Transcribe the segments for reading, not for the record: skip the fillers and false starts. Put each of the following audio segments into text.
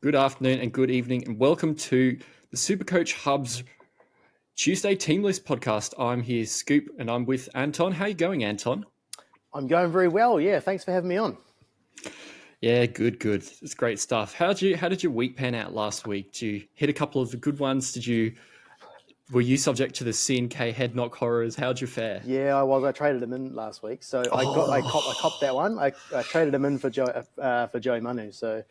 Good afternoon and good evening, and welcome to the Supercoach Hub's Tuesday Team List podcast. I'm here, Scoop, and I'm with Anton. How you going, Anton? I'm going very well. Yeah, thanks for having me on. Yeah, good. It's great stuff. How did your week pan out last week? Did you hit a couple of the good ones? Were you subject to the C&K head knock horrors? How'd you fare? Yeah, I was. I traded him in last week, so I copped that one. I traded him in for Joey Manu, so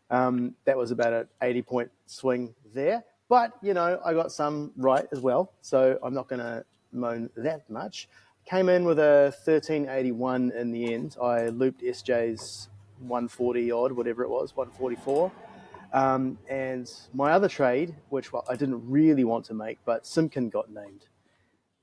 that was about an 80-point swing there. But I got some right as well, so I'm not going to moan that much. Came in with a 1381 in the end. I looped SJ's 140 odd, whatever it was, 144. And my other trade, which I didn't really want to make, but Simpkin got named.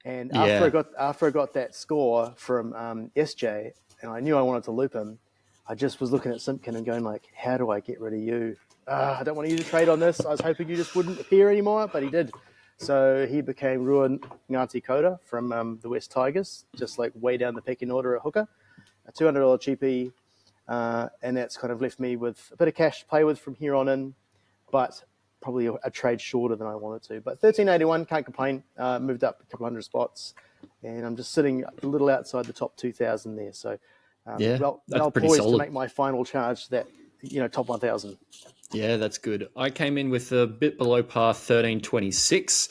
And after Yeah, I got that score from SJ, and I knew I wanted to loop him, I just was looking at Simpkin and going like, "How do I get rid of you? I don't want you to trade on this. I was hoping you just wouldn't appear anymore," but he did. So he became Ruan Ngati Koda from the West Tigers, just like way down the pecking order at hooker, a $200 cheapie, and that's kind of left me with a bit of cash to play with from here on in, but probably a trade shorter than I wanted to. But 1381, can't complain. Moved up a couple hundred spots, and I'm just sitting a little outside the top 2,000 there. So yeah, that's well pretty poised to solid. make my final charge to that top 1,000. Yeah, that's good. I came in with a bit below par, 1326.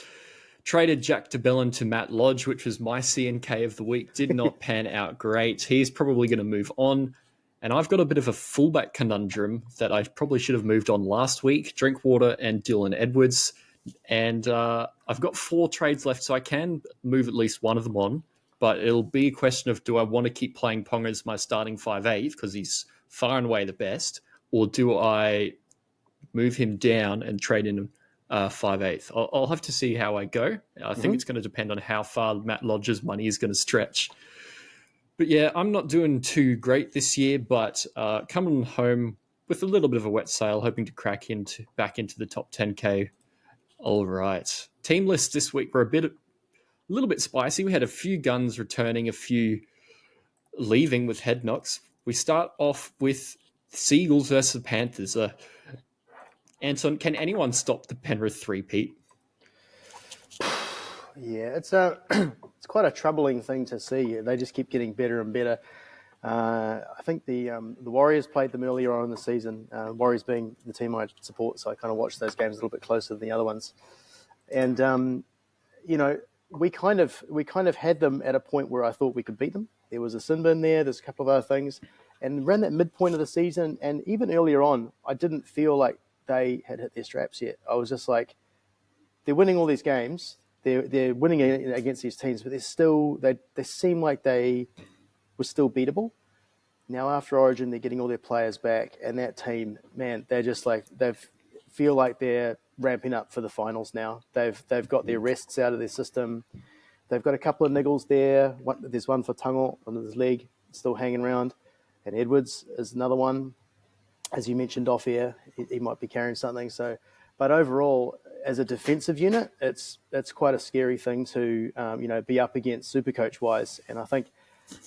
Traded Jack DeBellin to Matt Lodge, which was my C&K of the week. Did not pan out great. He's probably going to move on. And I've got a bit of a fullback conundrum that I probably should have moved on last week. Drinkwater and Dylan Edwards. And I've got 4 trades left, so I can move at least one of them on. But it'll be a question of, do I want to keep playing Ponga as my starting 5'8", because he's far and away the best, or do I move him down and trade in 5/8. I'll have to see how I go. I think it's going to depend on how far Matt Lodge's money is going to stretch. But yeah, I'm not doing too great this year, but coming home with a little bit of a wet sail, hoping to crack back into the top 10K. All right. Team lists this week were a little bit spicy. We had a few guns returning, a few leaving with head knocks. We start off with Seagulls versus Panthers. Anton, can anyone stop the Penrith three-peat? Yeah, it's it's quite a troubling thing to see. They just keep getting better and better. I think the Warriors played them earlier on in the season. Warriors being the team I support, so I kind of watched those games a little bit closer than the other ones. And we kind of had them at a point where I thought we could beat them. There was a sin bin there. There's a couple of other things, and around that midpoint of the season, and even earlier on, I didn't feel like they had hit their straps yet. I was just like, they're winning all these games. They're winning against these teams, but they seem like they were still beatable. Now after Origin, they're getting all their players back, and that team, man, they're just like feel like they're ramping up for the finals now. They've got their rests out of their system. They've got a couple of niggles there. There's one for Tungle under his leg, still hanging around, and Edwards is another one. As you mentioned off air, he might be carrying something. So, but overall, as a defensive unit, it's quite a scary thing to be up against Supercoach wise. And I think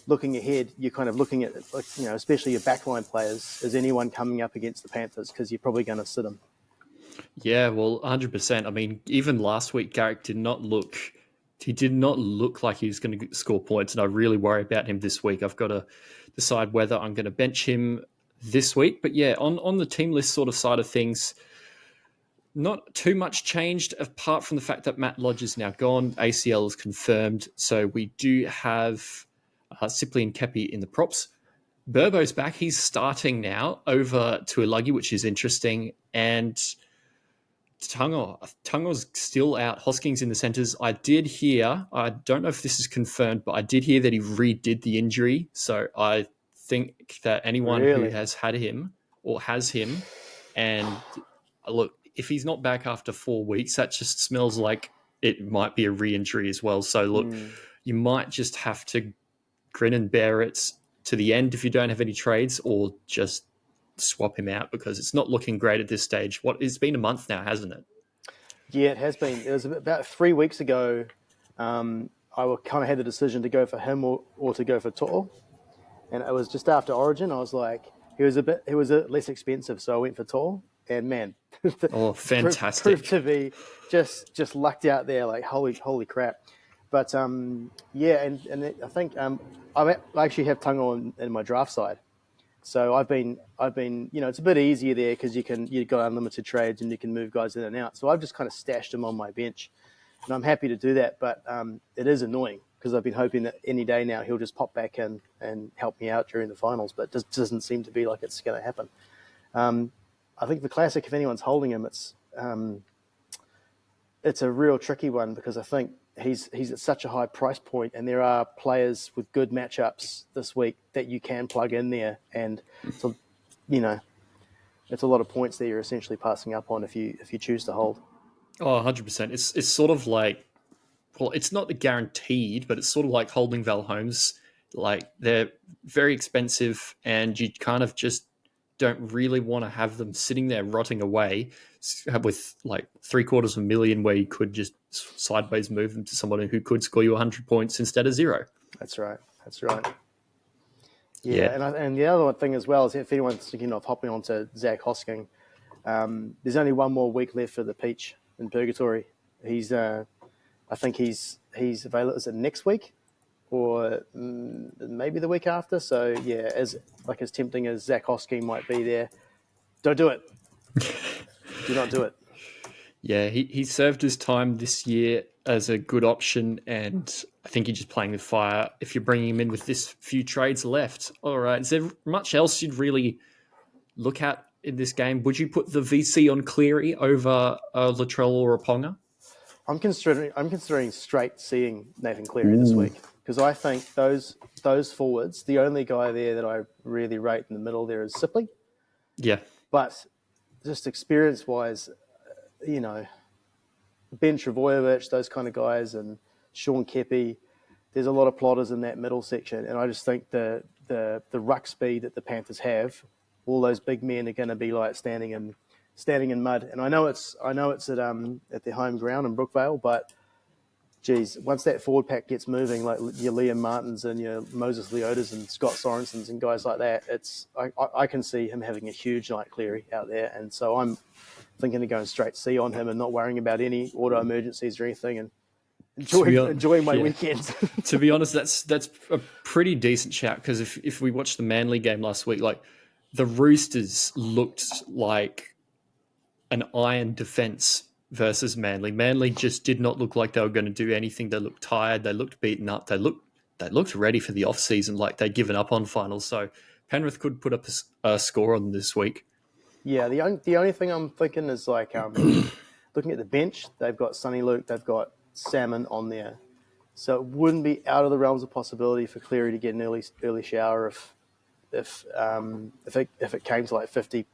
looking ahead, you're kind of looking at especially your backline players. Is anyone coming up against the Panthers? Because you're probably going to sit them. Yeah, well, 100%. I mean, even last week, Garrick did not look like he was going to score points, and I really worry about him this week. I've got to decide whether I'm going to bench him this week. But yeah, on the team list sort of side of things, not too much changed apart from the fact that Matt Lodge is now gone. ACL is confirmed, so we do have Cyprian Kepi in the props. Burbo's back. He's starting now over to Ilagi, which is interesting. And Tungo's still out. Hosking's in the centres. I did hear, I don't know if this is confirmed, but I did hear that he redid the injury. So I think that anyone who Really? has had him or has him, and look, if he's not back after 4 weeks, that just smells like it might be a re-injury as well. So look, you might just have to grin and bear it to the end if you don't have any trades, or just swap him out because it's not looking great at this stage. It's been a month now, hasn't it? Yeah, it has been. It was about 3 weeks ago. I kind of had the decision to go for him or to go for To'o. And it was just after Origin. I was like, he was a less expensive, so I went for To'o. and man, Oh, fantastic. proved to be just lucked out there. Like holy crap. But yeah, and I think I actually have Tungo in my draft side. So I've been, it's a bit easier there because you've got unlimited trades and you can move guys in and out. So I've just kind of stashed him on my bench, and I'm happy to do that. But it is annoying because I've been hoping that any day now he'll just pop back in and help me out during the finals, but it just doesn't seem to be like it's going to happen. I think the Classic, if anyone's holding him, it's a real tricky one because I think he's at such a high price point, and there are players with good matchups this week that you can plug in there, and so it's a lot of points that you're essentially passing up on if you choose to hold. Oh, 100%. It's sort of like, well, it's not the guaranteed, but it's sort of like holding Val Holmes. Like, they're very expensive, and you kind of just don't really want to have them sitting there rotting away with like $750,000 where you could just sideways move them to someone who could score you 100 points instead of 0. That's right. Yeah. And the other thing as well is if anyone's thinking of hopping onto Zach Hosking, there's only one more week left for the Peach in Purgatory. I think he's available. Is it next week or maybe the week after? So yeah, as tempting as Zach Hosking might be there, don't do it. Do not do it. Yeah, he served his time this year as a good option, and I think you're just playing with fire if you're bringing him in with this few trades left. All right, is there much else you'd really look at in this game? Would you put the VC on Cleary over Latrell or a Ponga? I'm considering straight seeing Nathan Cleary this week because I think those forwards, the only guy there that I really rate in the middle there is Sipley. Yeah. But just experience-wise, Ben Travojevic, those kind of guys, and Sean Kepi, there's a lot of plotters in that middle section, and I just think the ruck speed that the Panthers have, all those big men are going to be like standing in mud. And I know it's at their home ground in Brookvale, but geez, once that forward pack gets moving, like your Liam Martins and your Moses Leotas and Scott Sorensens and guys like that, I can see him having a huge night, Cleary, out there, and so I'm thinking of going straight C on him and not worrying about any auto emergencies or anything, and enjoying my weekends. To be honest, that's a pretty decent shout because if we watched the Manly game last week, like the Roosters looked like an iron defense versus Manly. Manly just did not look like they were going to do anything. They looked tired. They looked beaten up. They looked ready for the off season, like they'd given up on finals. So Penrith could put up a score on them this week. Yeah, the only thing I'm thinking is like looking at the bench. They've got Sonny Luke. They've got Salmon on there, so it wouldn't be out of the realms of possibility for Cleary to get an early shower if it came to like 50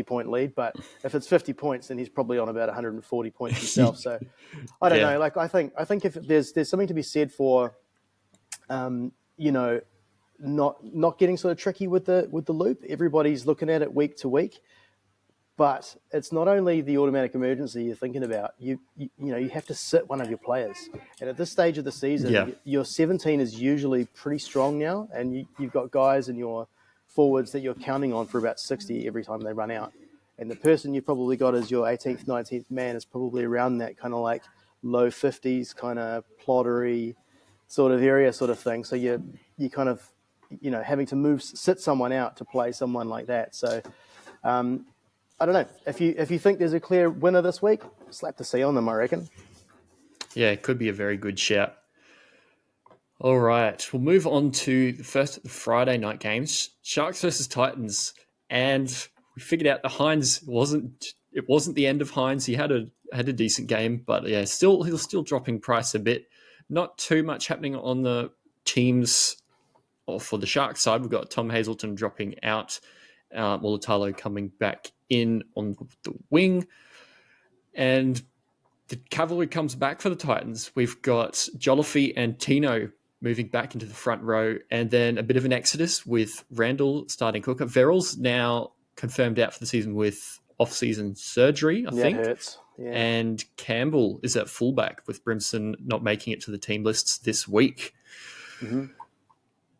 point lead. But if it's 50 points, then he's probably on about 140 points himself. So I don't know. Like I think if there's something to be said for, not getting sort of tricky with the loop. Everybody's looking at it week to week. But it's not only the automatic emergency you're thinking about. You have to sit one of your players. And at this stage of the season, your 17 is usually pretty strong now, and you've got guys in your forwards that you're counting on for about 60 every time they run out. And the person you've probably got as your 18th, 19th man is probably around that kind of like low 50s, kind of plottery sort of area sort of thing. So you kind of, having to sit someone out to play someone like that. So, I don't know. If you think there's a clear winner this week, slap the C on them, I reckon. Yeah, it could be a very good shout. All right, we'll move on to the first of the Friday night games, Sharks versus Titans, and we figured out the Hines wasn't the end of Hines. He had a decent game, but yeah, he was still dropping price a bit. Not too much happening on the teams, or for the Sharks side. We've got Tom Hazelton dropping out, Mulatalo coming back in on the wing, and the cavalry comes back for the Titans. We've got Jolliffe and Tino moving back into the front row, and then a bit of an exodus with Randall starting hooker. Verrills now confirmed out for the season with off-season surgery, I think. It hurts. Yeah. And Campbell is at fullback with Brimson not making it to the team lists this week. Mm-hmm.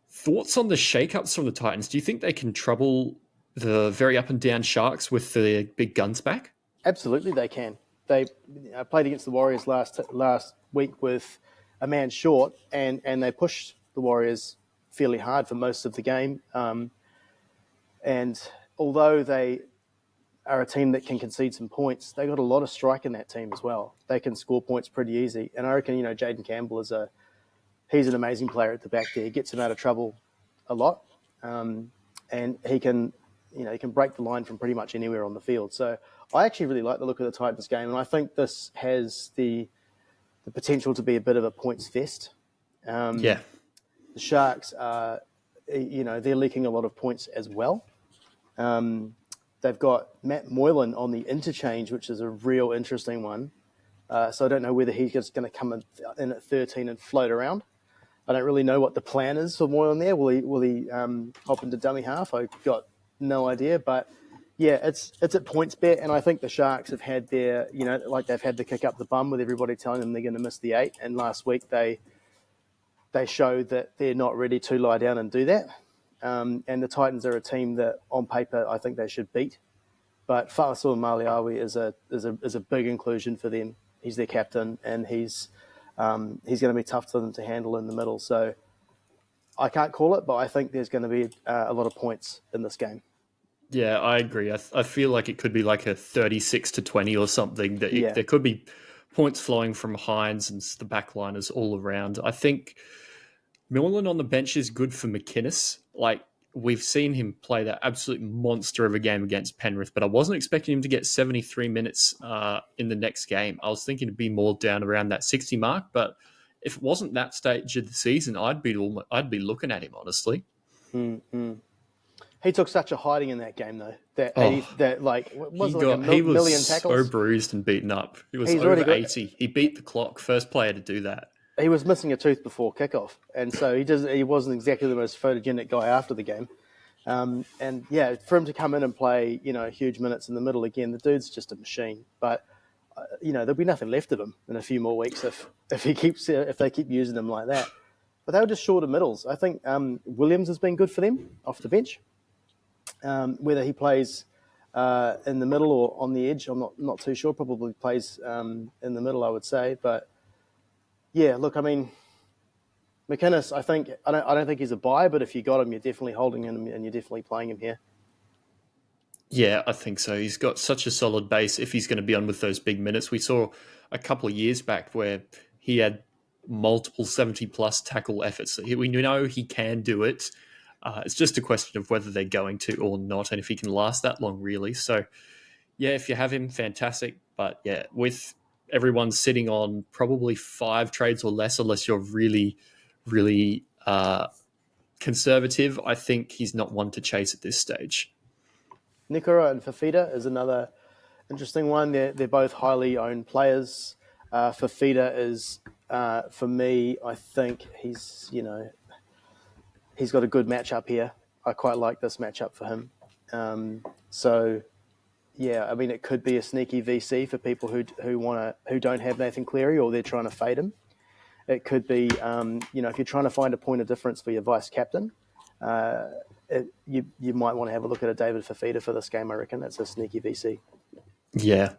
Thoughts on the shakeups from the Titans? Do you think they can trouble the very up and down Sharks with the big guns back? Absolutely, they can. They played against the Warriors last week with a man short, and they pushed the Warriors fairly hard for most of the game. And although they are a team that can concede some points, they got a lot of strike in that team as well. They can score points pretty easy. And I reckon, Jaden Campbell he's an amazing player at the back there. He gets him out of trouble a lot. And he can break the line from pretty much anywhere on the field. So I actually really like the look of the Titans game, and I think this has the potential to be a bit of a points fest. Yeah. The Sharks are, they're leaking a lot of points as well. They've got Matt Moylan on the interchange, which is a real interesting one. So I don't know whether he's just going to come in at 13 and float around. I don't really know what the plan is for Moylan there. Will he hop into dummy half? I've got no idea. But yeah, it's at points bet, and I think the Sharks have had their, they've had to kick up the bum with everybody telling them they're going to miss the 8. And last week they showed that they're not ready to lie down and do that. And the Titans are a team that, on paper, I think they should beat. But Fa'asua Maliawi is a big inclusion for them. He's their captain, and he's going to be tough for them to handle in the middle. So I can't call it, but I think there's going to be a lot of points in this game. Yeah, I agree. I feel like it could be like a 36-20 or something. Yeah. There could be points flowing from Hines and the backliners all around. I think Millen on the bench is good for McInnes. Like, we've seen him play that absolute monster of a game against Penrith, but I wasn't expecting him to get 73 minutes in the next game. I was thinking it'd be more down around that 60 mark, but if it wasn't that stage of the season, I'd be looking at him, honestly. Mm-hmm. He took such a hiding in that game, though. He was million tackles. So bruised and beaten up. He was over 80. He beat the clock. First player to do that. He was missing a tooth before kickoff, and so he wasn't exactly the most photogenic guy after the game. And yeah, for him to come in and play, huge minutes in the middle again, the dude's just a machine. But there'll be nothing left of him in a few more weeks if they keep using him like that. But they were just short of middles. I think Williams has been good for them off the bench. Whether he plays in the middle or on the edge, I'm not too sure. Probably plays in the middle, I would say. But yeah, look, I mean, McInnes, I don't think he's a buy, but if you got him, you're definitely holding him and you're definitely playing him here. Yeah, I think so. He's got such a solid base if he's going to be on with those big minutes. We saw a couple of years back where he had multiple 70-plus tackle efforts. We know he can do it. It's just a question of whether they're going to or not, and if he can last that long, really. So, yeah, if you have him, fantastic. But, yeah, with everyone sitting on probably 5 trades or less, unless you're really, really conservative, I think he's not one to chase at this stage. Nikora and Fafita is another interesting one. They're both highly owned players. Fafita is, for me, I think he's got a good matchup here. I quite like this matchup for him. So, yeah, I mean, it could be a sneaky VC for people who don't have Nathan Cleary or they're trying to fade him. It could be, if you're trying to find a point of difference for your vice captain, you might want to have a look at a David Fafita for this game. I reckon that's a sneaky VC. Yeah.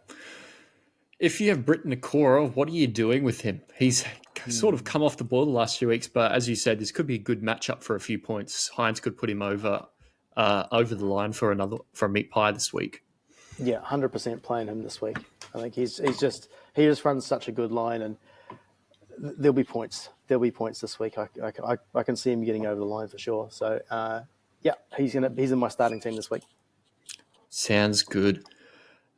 If you have Britton Nakora, what are you doing with him? He's sort of come off the board the last few weeks, but as you said, this could be a good matchup for a few points. Hines could put him over the line for a meat pie this week. Yeah, 100% playing him this week. I think he just runs such a good line, and there'll be points. There'll be points this week. I can see him getting over the line for sure. So yeah, he's in my starting team this week. Sounds good.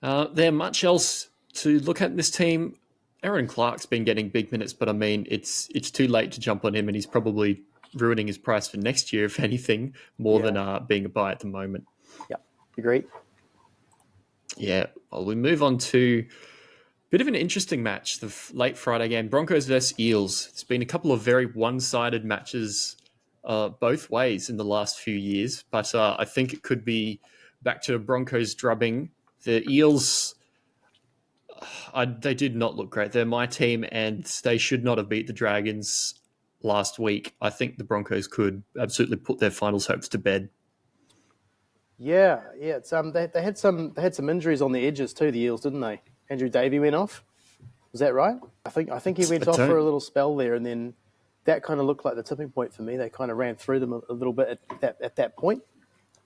There much else to look at in this team? Aaron Clark's been getting big minutes, but I mean, it's too late to jump on him, and he's probably ruining his price for next year, if anything, more than being a buy at the moment. Yeah, agreed. Yeah, well, we move on to a bit of an interesting match, the late Friday game, Broncos versus Eels. It's been a couple of very one-sided matches both ways in the last few years, but I think it could be back to Broncos drubbing. The Eels, they did not look great. They're my team, and they should not have beat the Dragons last week. I think the Broncos could absolutely put their finals hopes to bed. Yeah. It's they had some injuries on the edges too. The Eels, didn't they? Andrew Davey went off. Was that right? I think he I went off for a don't. little spell there, and then that kind of looked like the tipping point for me. They kind of ran through them a little bit at that point.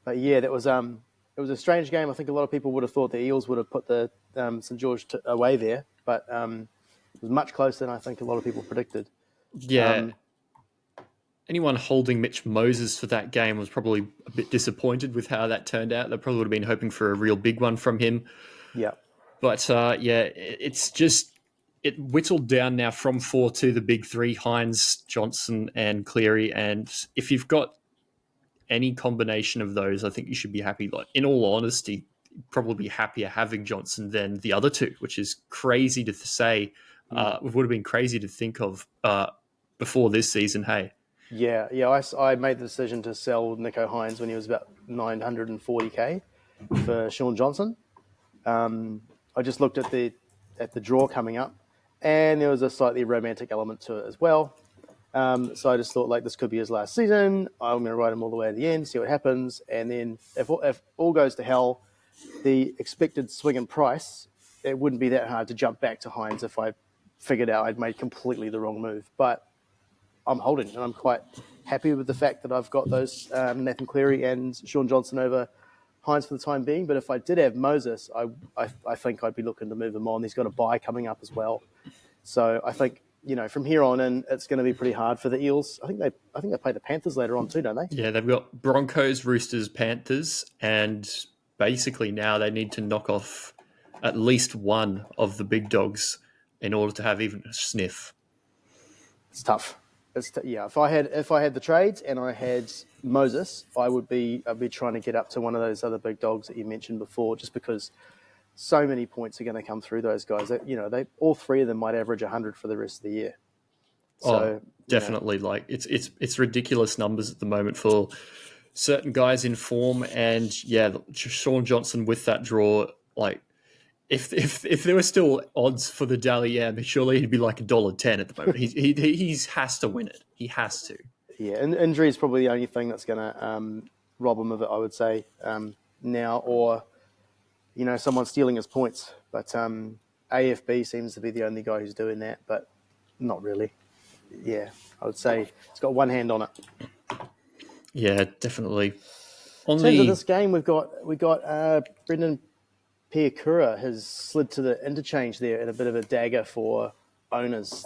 But yeah, that was it was a strange game. I think a lot of people would have thought the Eels would have put the St George away there, but it was much closer than I think a lot of people predicted. Yeah, anyone holding Mitch Moses for that game was probably a bit disappointed with how that turned out. They probably would have been hoping for a real big one from him. Yeah, But yeah, it's just it whittled down now from four to the big three: Hines, Johnson, and Cleary. And if you've got any combination of those, I think you should be happy. Like in all honesty, probably be happier having Johnson than the other two, which is crazy to say. It would have been crazy to think of before this season. Hey, yeah. I made the decision to sell Nico Hines when he was about 940k for Sean Johnson. I just looked at the draw coming up, and there was a slightly romantic element to it as well. So I just thought, like, this could be his last season. I'm going to ride him all the way to the end, see what happens, and then if all goes to hell, the expected swing in price, it wouldn't be that hard to jump back to Hines if I figured out I'd made completely the wrong move. But I'm holding, and I'm quite happy with the fact that I've got those Nathan Cleary and Sean Johnson over Hines for the time being. But if I did have Moses, I think I'd be looking to move him on. He's got a bye coming up as well, so I think from here on in, it's going to be pretty hard for the Eels. I think they play the Panthers later on too, don't they? yeah, they've got Broncos, Roosters, Panthers, and basically now they need to knock off at least one of the big dogs in order to have even a sniff. It's tough. Yeah. If I had the trades and I had Moses, I'd be trying to get up to one of those other big dogs that you mentioned before, just because so many points are going to come through those guys. They all three of them might average 100 for the rest of the year. Oh, So definitely. Like it's ridiculous numbers at the moment for certain guys in form, and yeah, Sean Johnson with that draw. Like if there were still odds for the Dally M, surely he'd be like $1.10 at the moment. He has to win it. He has to. yeah, and injury is probably the only thing that's going to rob him of it, I would say, now, or someone stealing his points. But AFB seems to be the only guy who's doing that, but not really. Yeah, I would say it's got one hand on it. Yeah, definitely. In terms of this game, we got Brendan Piakura has slid to the interchange there at a bit of a dagger for owners.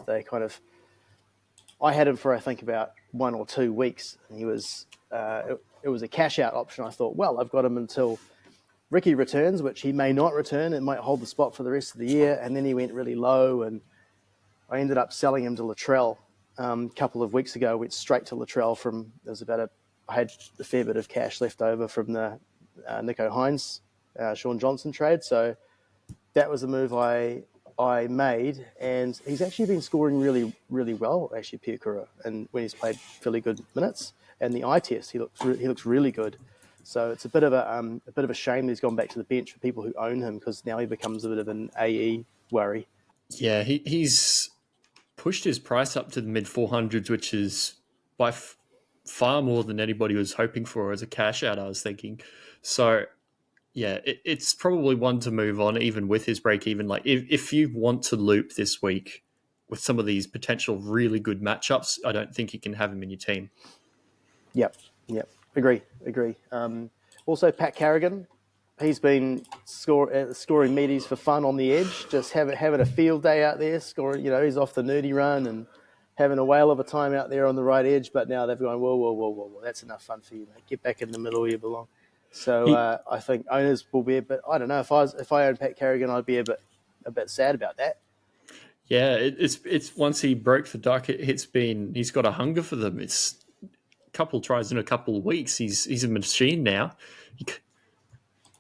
I had him for I think about 1 or 2 weeks, and he was it was a cash out option. I thought, well, I've got him until Ricky returns, which he may not return. It might hold the spot for the rest of the year, and then he went really low, and I ended up selling him to Latrell a couple of weeks ago. Went straight to Latrell I had a fair bit of cash left over from the Nico Hines, Sean Johnson trade. So that was the move I made, and he's actually been scoring really, really well, actually, Piakura, and when he's played fairly good minutes. And the eye test, he looks really good. So it's a bit of a shame that he's gone back to the bench for people who own him, because now he becomes a bit of an AE worry. Yeah, he's pushed his price up to the mid 400s, which is by far more than anybody was hoping for as a cash out, I was thinking. So, yeah, it's probably one to move on, even with his break even. Like, if you want to loop this week with some of these potential really good matchups, I don't think you can have him in your team. Yep. Agree. Also, Pat Carrigan, he's been scoring meaties for fun on the edge, just having a field day out there, scoring. He's off the nerdy run and having a whale of a time out there on the right edge. But now they've gone, whoa, that's enough fun for you, mate. Get back in the middle where you belong. So I think owners will be a bit. I don't know, if I owned Pat Carrigan, I'd be a bit sad about that. Yeah, it's once he broke the duck, he's got a hunger for them. It's a couple tries in a couple of weeks. He's a machine now.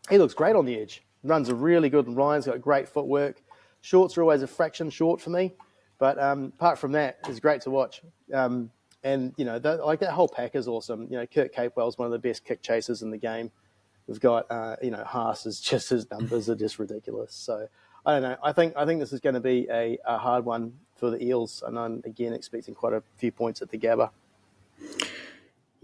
He looks great on the edge. Runs a really good line. He's got great footwork. Shorts are always a fraction short for me, but apart from that, it's great to watch. And that whole pack is awesome. Kurt Capewell's one of the best kick chasers in the game. We've got Haas is just, his numbers are just ridiculous. So I don't know. I think this is going to be a hard one for the Eels, and I'm again expecting quite a few points at the Gabba.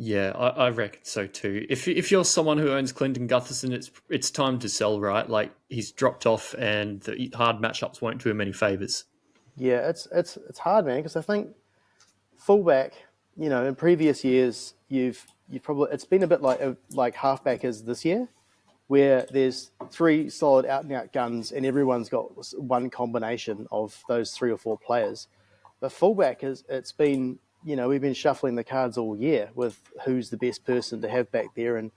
Yeah, I reckon so too. If you're someone who owns Clinton Gutherson, it's time to sell, right? Like he's dropped off, and the hard matchups won't do him any favors. Yeah, it's hard, man, because I think fullback, in previous years, you've probably it's been a bit like halfback is this year, where there's three solid out and out guns, and everyone's got one combination of those three or four players. But fullback is it's been we've been shuffling the cards all year with who's the best person to have back there, and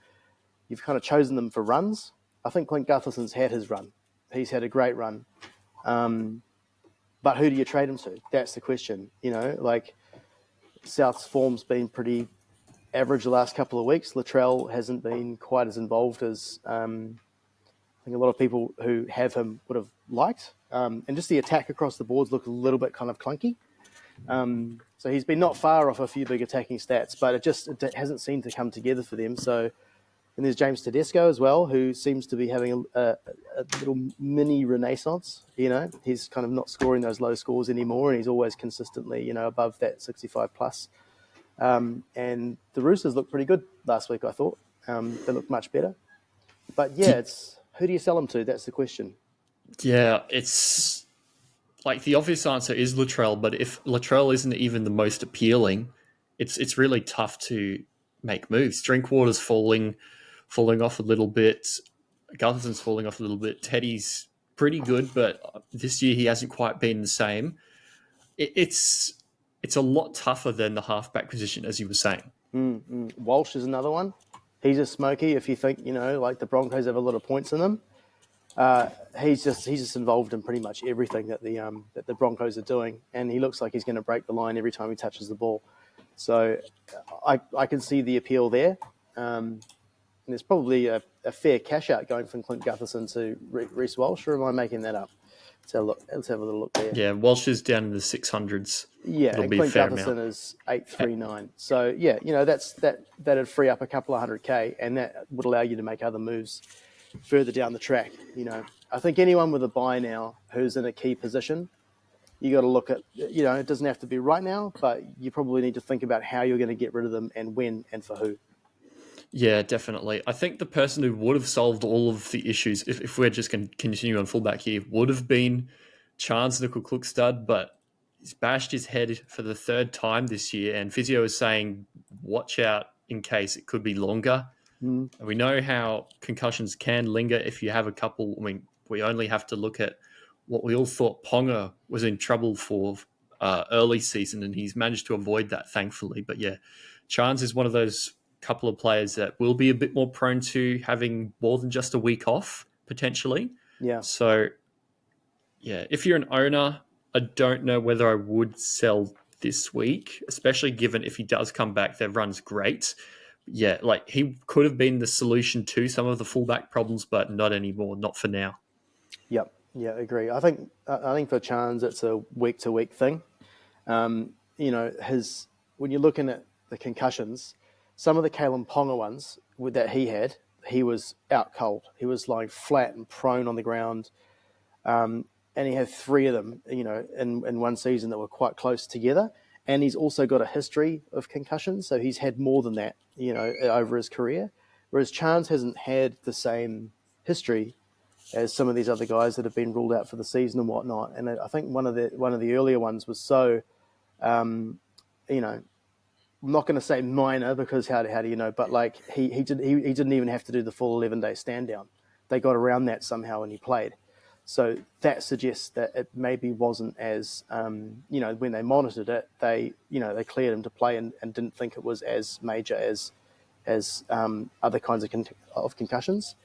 you've kind of chosen them for runs. I think Clint Gutherson's had his run. He's had a great run. But who do you trade him to? That's the question. Like South's form's been pretty average the last couple of weeks. Latrell hasn't been quite as involved as I think a lot of people who have him would have liked. And just the attack across the boards look a little bit kind of clunky. So he's been not far off a few big attacking stats, but it hasn't seemed to come together for them. So, and there's James Tedesco as well, who seems to be having a little mini renaissance. He's kind of not scoring those low scores anymore, and he's always consistently, above that 65 plus. And the Roosters looked pretty good last week, I thought. They looked much better. But yeah, it's who do you sell them to? That's the question. Yeah, it's like the obvious answer is Latrell, but if Latrell isn't even the most appealing, it's really tough to make moves. Drinkwater's falling off a little bit. Gutherson's falling off a little bit. Teddy's pretty good, but this year he hasn't quite been the same. It's a lot tougher than the halfback position, as you were saying. Walsh is another one. He's a smoky. If you think like the Broncos have a lot of points in them, he's just involved in pretty much everything that the Broncos are doing, and he looks like he's going to break the line every time he touches the ball. So I can see the appeal there. And there's probably a fair cash out going from Clint Gutherson to Reece Walsh, or am I making that up? Let's have a little look there. Yeah, Walsh is down in the 600s. Yeah, It'll and be Clint a fair Gutherson amount. is 839. So yeah, that'd free up a couple of $100K, and that would allow you to make other moves further down the track. I think anyone with a buy now who's in a key position, you got to look at, it doesn't have to be right now, but you probably need to think about how you're going to get rid of them and when and for who. Yeah, definitely. I think the person who would have solved all of the issues, if we're just going to continue on fullback here, would have been Chance Nickel-Klukstad, but he's bashed his head for the third time this year, and physio is saying, watch out in case it could be longer. And we know how concussions can linger if you have a couple. I mean, we only have to look at what we all thought Ponga was in trouble for early season, and he's managed to avoid that, thankfully. But yeah, Chance is one of those couple of players that will be a bit more prone to having more than just a week off, potentially. Yeah. So, yeah, if you're an owner, I don't know whether I would sell this week, especially given if he does come back, their run's great. Yeah, like he could have been the solution to some of the fullback problems, but not anymore, not for now. Yep. Yeah, I agree. I think for Chance, it's a week to week thing. When you're looking at the concussions, some of the Kalen Ponga ones that he was out cold. He was lying flat and prone on the ground. And he had three of them, in one season that were quite close together. And he's also got a history of concussions. So he's had more than that, over his career. Whereas Chance hasn't had the same history as some of these other guys that have been ruled out for the season and whatnot. And I think one of the earlier ones was so, I'm not going to say minor because how do you know? But like he didn't even have to do the full 11-day stand down. They got around that somehow and he played. So that suggests that it maybe wasn't as when they monitored it, they cleared him to play and didn't think it was as major as other kinds of concussions.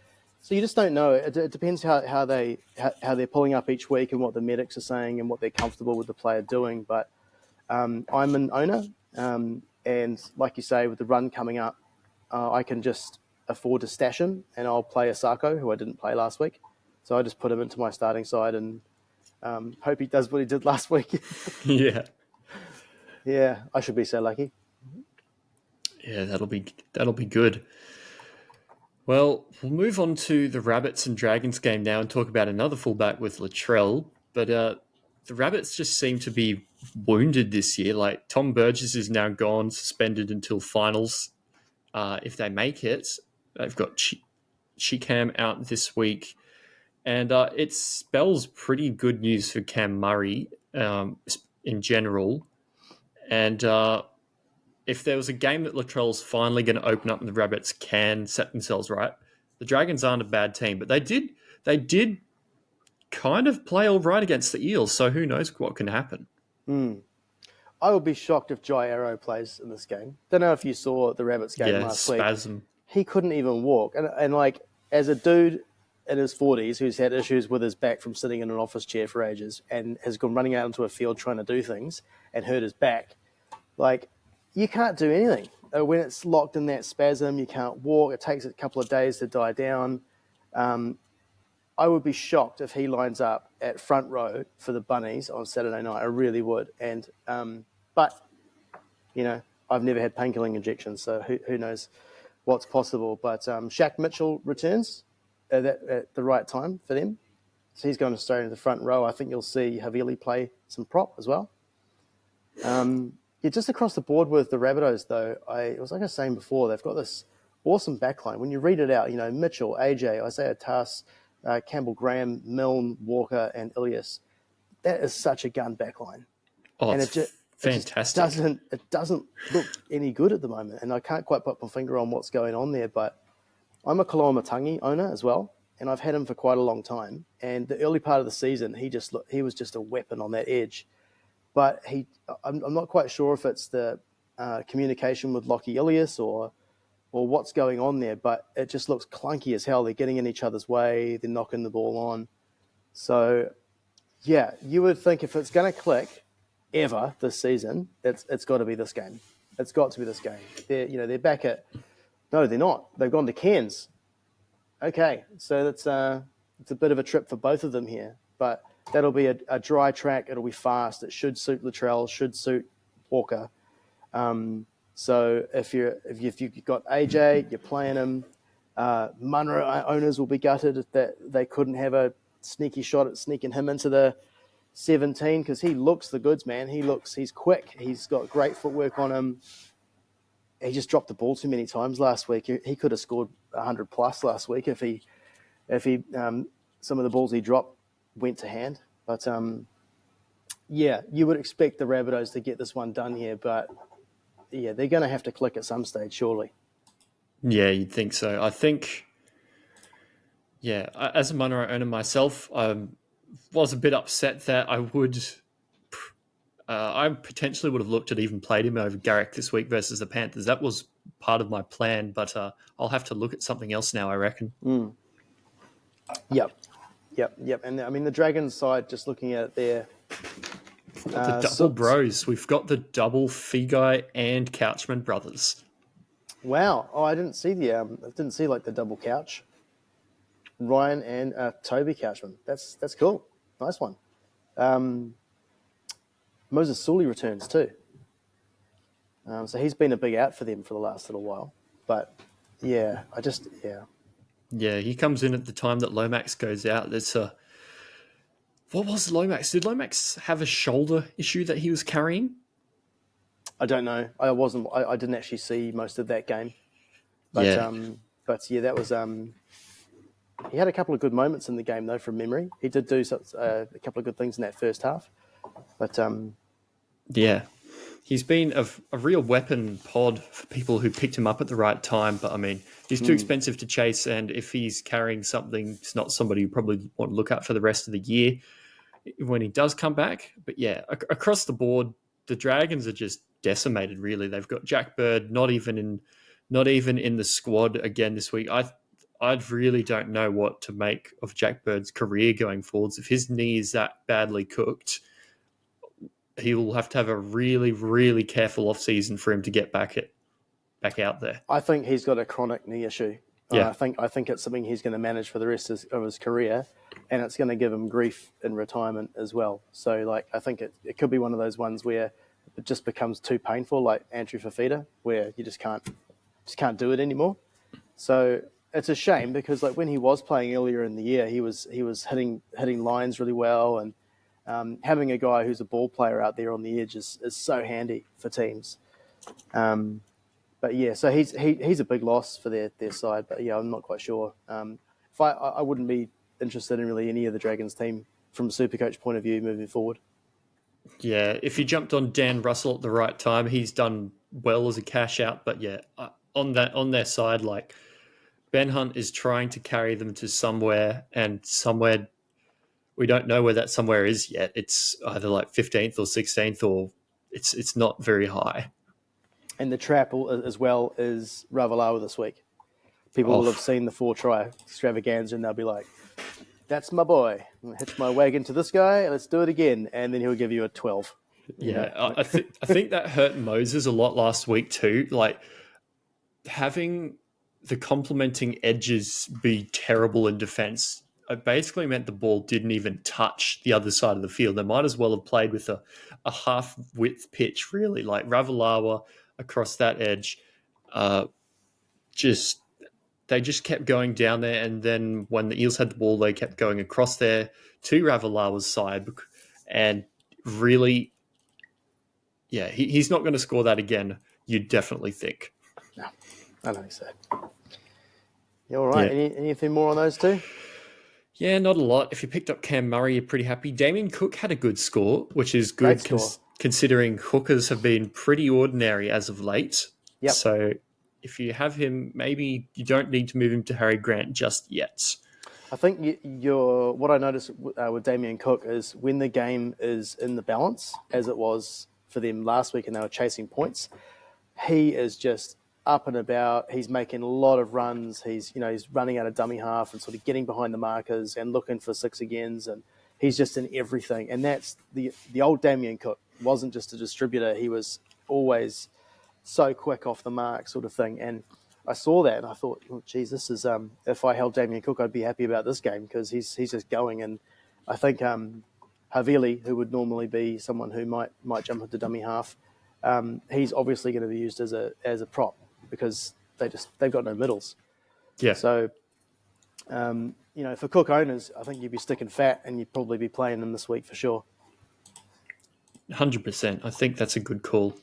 So you just don't know. It depends how they're pulling up each week and what the medics are saying and what they're comfortable with the player doing. But I'm an owner. And like you say, with the run coming up, I can just afford to stash him, and I'll play Asako, who I didn't play last week. So I just put him into my starting side and hope he does what he did last week. Yeah. Yeah, I should be so lucky. Yeah, that'll be good. Well, we'll move on to the Rabbits and Dragons game now and talk about another fullback with Latrell. But the Rabbits just seem to be wounded this year. Like Tom Burgess is now gone, suspended until finals. if they make it. They've got Chicam out this week, and it spells pretty good news for Cam Murray in general. And if there was a game that Latrell's finally going to open up and the Rabbits can set themselves right, the Dragons aren't a bad team, but they did kind of play all right against the Eels, so who knows what can happen. I would be shocked if Jai Arrow plays in this game. Don't know if you saw the Rabbits game last spasm. week. He couldn't even walk. And like, as a dude in his 40s who's had issues with his back from sitting in an office chair for ages and has gone running out into a field trying to do things and hurt his back, like, you can't do anything. When it's locked in that spasm, you can't walk. It takes a couple of days to die down. I would be shocked if he lines up at front row for the Bunnies on Saturday night. I really would. And but, you know, I've never had painkilling injections, so who knows what's possible. But Shaq Mitchell returns at the right time for them. So he's going to stay in the front row. I think you'll see Havili play some prop as well. Just across the board with the Rabbitohs, though, it was like I was saying before, they've got this awesome backline. When you read it out, you know, Mitchell, AJ, Isaiah Tass, Campbell Graham, Milne, Walker, and Ilias. That is such a gun backline. Oh, and it's fantastic. It doesn't look any good at the moment, and I can't quite put my finger on what's going on there, but I'm a Koloamatangi owner as well, and I've had him for quite a long time. And the early part of the season, he was just a weapon on that edge. But I'm not quite sure if it's the communication with Lockie Ilias or what's going on there, but it just looks clunky as hell. They're getting in each other's way. They're knocking the ball on. So, yeah, you would think if it's going to click ever this season, it's got to be this game. It's got to be this game. They're back at – no, they're not. They've gone to Cairns. Okay, so it's a bit of a trip for both of them here, but that'll be a dry track. It'll be fast. It should suit Latrell, should suit Walker. So if you've got AJ, you're playing him. Munro owners will be gutted that they couldn't have a sneaky shot at sneaking him into the 17 because he looks the goods, man. He's quick. He's got great footwork on him. He just dropped the ball too many times last week. He could have scored 100 plus last week if he some of the balls he dropped went to hand. But you would expect the Rabbitohs to get this one done here, but. Yeah, they're going to have to click at some stage, surely. Yeah, you'd think so. I think, as a Munro owner myself, I was a bit upset that I potentially would have looked at even played him over Garrick this week versus the Panthers. That was part of my plan, but I'll have to look at something else now, I reckon. Yep. And I mean, the Dragons side, just looking at it there, the double bros. We've got the double Figai and Couchman brothers. Wow! Oh, I didn't see the double Couch. Ryan and Toby Couchman. That's cool. Nice one. Moses Sully returns too. So he's been a big out for them for the last little while. But yeah. Yeah, he comes in at the time that Lomax goes out. What was Lomax? Did Lomax have a shoulder issue that he was carrying? I don't know. I didn't actually see most of that game. But that was. He had a couple of good moments in the game though, from memory. He did do a couple of good things in that first half. But he's been a real weapon pod for people who picked him up at the right time. But I mean, he's too expensive to chase, and if he's carrying something, it's not somebody you probably want to look at for the rest of the year when he does come back. But yeah, across the board, the Dragons are just decimated. Really, they've got Jack Bird not even in the squad again this week. I really don't know what to make of Jack Bird's career going forwards. If his knee is that badly cooked, he will have to have a really, really careful off season for him to get back out there. I think he's got a chronic knee issue. Yeah. I think it's something he's going to manage for the rest of his career, and it's going to give him grief in retirement as well. So, I think it could be one of those ones where it just becomes too painful, like Andrew Fafita, where you just can't do it anymore. So it's a shame because, when he was playing earlier in the year, he was hitting lines really well, and having a guy who's a ball player out there on the edge is so handy for teams. But yeah, so he's a big loss for their side. But yeah, I'm not quite sure. If I wouldn't be interested in really any of the Dragons team from a Supercoach point of view moving forward. Yeah, if you jumped on Dan Russell at the right time, he's done well as a cash out. But yeah, on their side, like Ben Hunt is trying to carry them to somewhere, and somewhere we don't know where that somewhere is yet. It's either like 15th or 16th, or it's not very high. And the trap as well is Ravalawa this week. People will have seen the 4-try extravaganza and they'll be like, that's my boy. Hitch my wagon to this guy. Let's do it again. And then he'll give you a 12. Yeah, I think that hurt Moses a lot last week too. Like having the complementing edges be terrible in defense, it basically meant the ball didn't even touch the other side of the field. They might as well have played with a half width pitch, really. Like Ravalawa across that edge, just they just kept going down there, and then when the Eels had the ball, they kept going across there to Ravalawa's side, and really, yeah, he's not going to score that again. You definitely think. No, I don't think so. Yeah, all right. Yeah. Anything more on those two? Yeah, not a lot. If you picked up Cam Murray, you're pretty happy. Damien Cook had a good score, which is good considering hookers have been pretty ordinary as of late. Yep. So if you have him, maybe you don't need to move him to Harry Grant just yet. I think what I noticed with Damien Cook is when the game is in the balance, as it was for them last week and they were chasing points, he is just up and about. He's making a lot of runs. He's running out of dummy half and sort of getting behind the markers and looking for six agains, and he's just in everything. And that's the old Damien Cook wasn't just a distributor. He was always so quick off the mark sort of thing. And I saw that and I thought, oh, geez, this is if I held Damien Cook, I'd be happy about this game because he's just going. And I think Havili, who would normally be someone who might jump into dummy half, he's obviously going to be used as a prop because they've got no middles. Yeah. So for Cook owners, I think you'd be sticking fat and you'd probably be playing them this week for sure. 100%. I think that's a good call.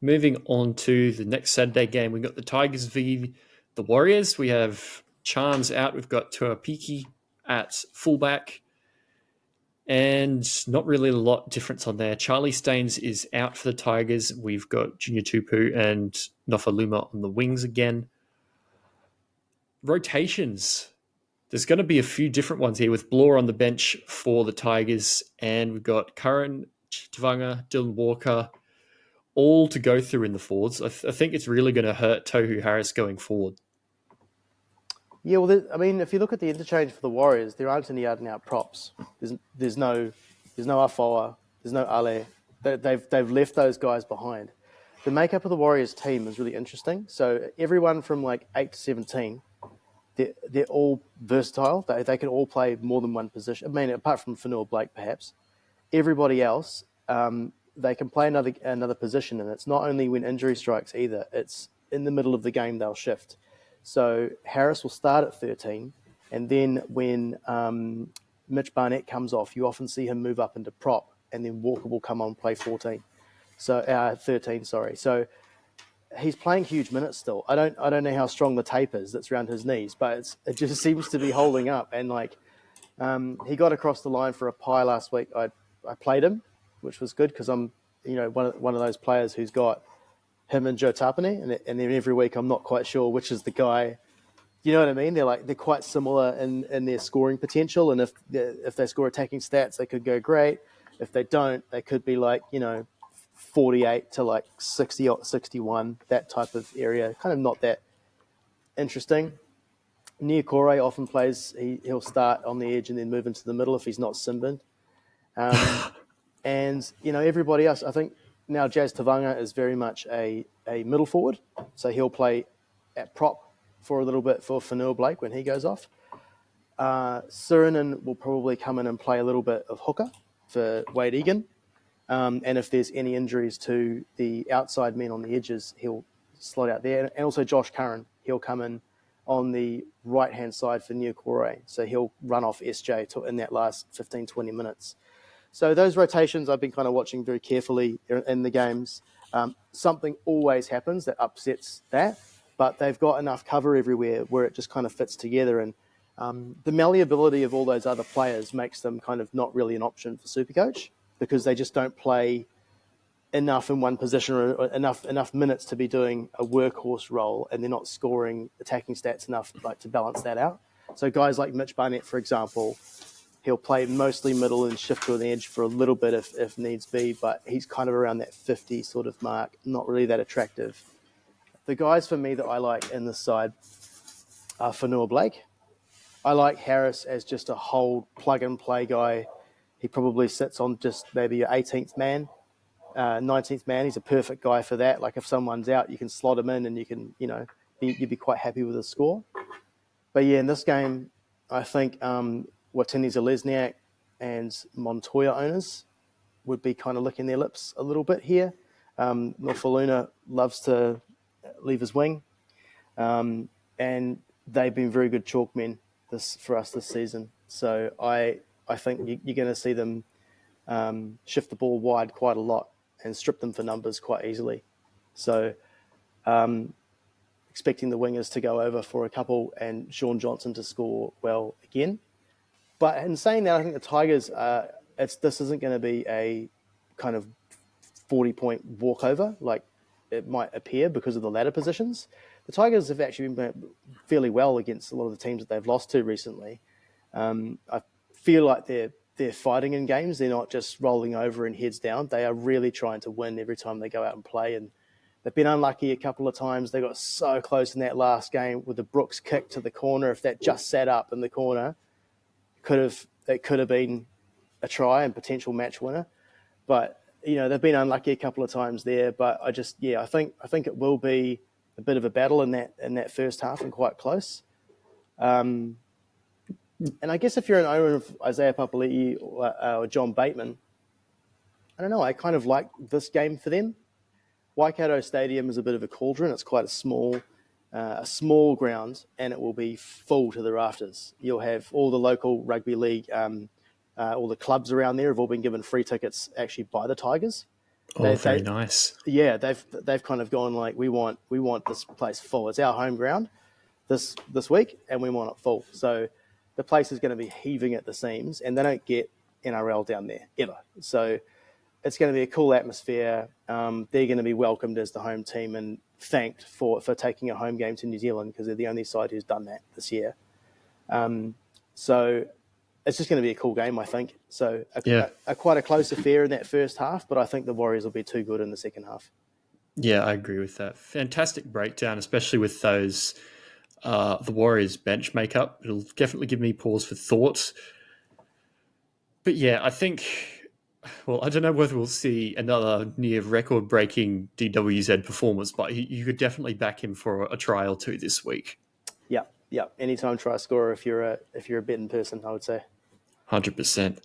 Moving on to the next Saturday game, we've got the Tigers v the Warriors. We have Charms out. We've got Tuapiki at fullback. And not really a lot difference on there. Charlie Staines is out for the Tigers. We've got Junior Tupu and Nofaluma on the wings again. Rotations. There's going to be a few different ones here with Bloor on the bench for the Tigers. And we've got Curran, Tavanga, Dylan Walker, all to go through in the forwards. I think it's really going to hurt Tohu Harris going forward. Yeah, well, if you look at the interchange for the Warriors, there aren't any out-and-out props. There's no Afoa, there's no Ale. They've left those guys behind. The makeup of the Warriors team is really interesting. So everyone from like 8 to 17, they're all versatile. They can all play more than one position. I mean, apart from Fanua Blake, perhaps. Everybody else, they can play another position, and it's not only when injury strikes either. It's in the middle of the game they'll shift. So Harris will start at 13, and then when Mitch Barnett comes off, you often see him move up into prop, and then Walker will come on and play 13. So he's playing huge minutes still. I don't know how strong the tape is that's around his knees, but it just seems to be holding up. And he got across the line for a pie last week. I played him, which was good because I'm one of those players who's got him and Joe Tapine, and then every week I'm not quite sure which is the guy. You know what I mean? They're quite similar in their scoring potential, and if they score attacking stats, they could go great. If they don't, they could be 48 to 60 or 61, that type of area. Kind of not that interesting. Nia Kore often plays. He'll start on the edge and then move into the middle if he's not Simbin. And everybody else, I think. Now, Jazz Tavanga is very much a middle forward, so he'll play at prop for a little bit for Fanua Blake when he goes off. Surinen will probably come in and play a little bit of hooker for Wade Egan. And if there's any injuries to the outside men on the edges, he'll slot out there. And also Josh Curran, he'll come in on the right-hand side for Nia Kore, so he'll run off SJ in that last 15, 20 minutes. So those rotations I've been kind of watching very carefully in the games. Something always happens that upsets that, but they've got enough cover everywhere where it just kind of fits together. And the malleability of all those other players makes them kind of not really an option for Supercoach because they just don't play enough in one position or enough minutes to be doing a workhorse role, and they're not scoring attacking stats enough like to balance that out. So guys like Mitch Barnett, for example, he'll play mostly middle and shift to an edge for a little bit if needs be, but he's kind of around that 50 sort of mark, not really that attractive. The guys for me that I like in this side are Fanua Blake. I like Harris as just a whole plug-and-play guy. He probably sits on just maybe your 18th man, 19th man. He's a perfect guy for that. Like if someone's out, you can slot him in and you can, you'd be quite happy with his score. But yeah, in this game, I think Watini Zalesniak and Montoya owners would be kind of licking their lips a little bit here. Norfoluna loves to leave his wing. And they've been very good chalk men for us this season. So I think you're going to see them shift the ball wide quite a lot and strip them for numbers quite easily. So expecting the wingers to go over for a couple and Sean Johnson to score well again. But in saying that, I think the Tigers, this isn't going to be a kind of 40-point walkover like it might appear because of the ladder positions. The Tigers have actually been fairly well against a lot of the teams that they've lost to recently. I feel like they're fighting in games. They're not just rolling over and heads down. They are really trying to win every time they go out and play. And they've been unlucky a couple of times. They got so close in that last game with the Brooks kick to the corner. If that just sat up in the corner, it could have been a try and potential match winner. But they've been unlucky a couple of times there. But I think it will be a bit of a battle in that first half and quite close. And I guess if you're an owner of Isaiah Papali'i or John Bateman, I don't know, I kind of like this game for them. Waikato Stadium is a bit of a cauldron. It's quite a small ground, and it will be full to the rafters. You'll have all the local rugby league, all the clubs around there have all been given free tickets actually by the Tigers. Very nice. Yeah, they've kind of gone like, we want this place full. It's our home ground this week, and we want it full. So the place is going to be heaving at the seams, and they don't get NRL down there ever. So it's going to be a cool atmosphere. They're going to be welcomed as the home team and thanked for taking a home game to New Zealand because they're the only side who's done that this year. So it's just going to be a cool game, I think. So quite a close affair in that first half, but I think the Warriors will be too good in the second half. Yeah, I agree with that. Fantastic breakdown, especially with those the Warriors bench makeup. It'll definitely give me pause for thought. But yeah, I think, well, I don't know whether we'll see another near record-breaking DWZ performance, but you could definitely back him for a try or two this week. Yeah. Anytime try scorer if you're a betting person, I would say. 100%.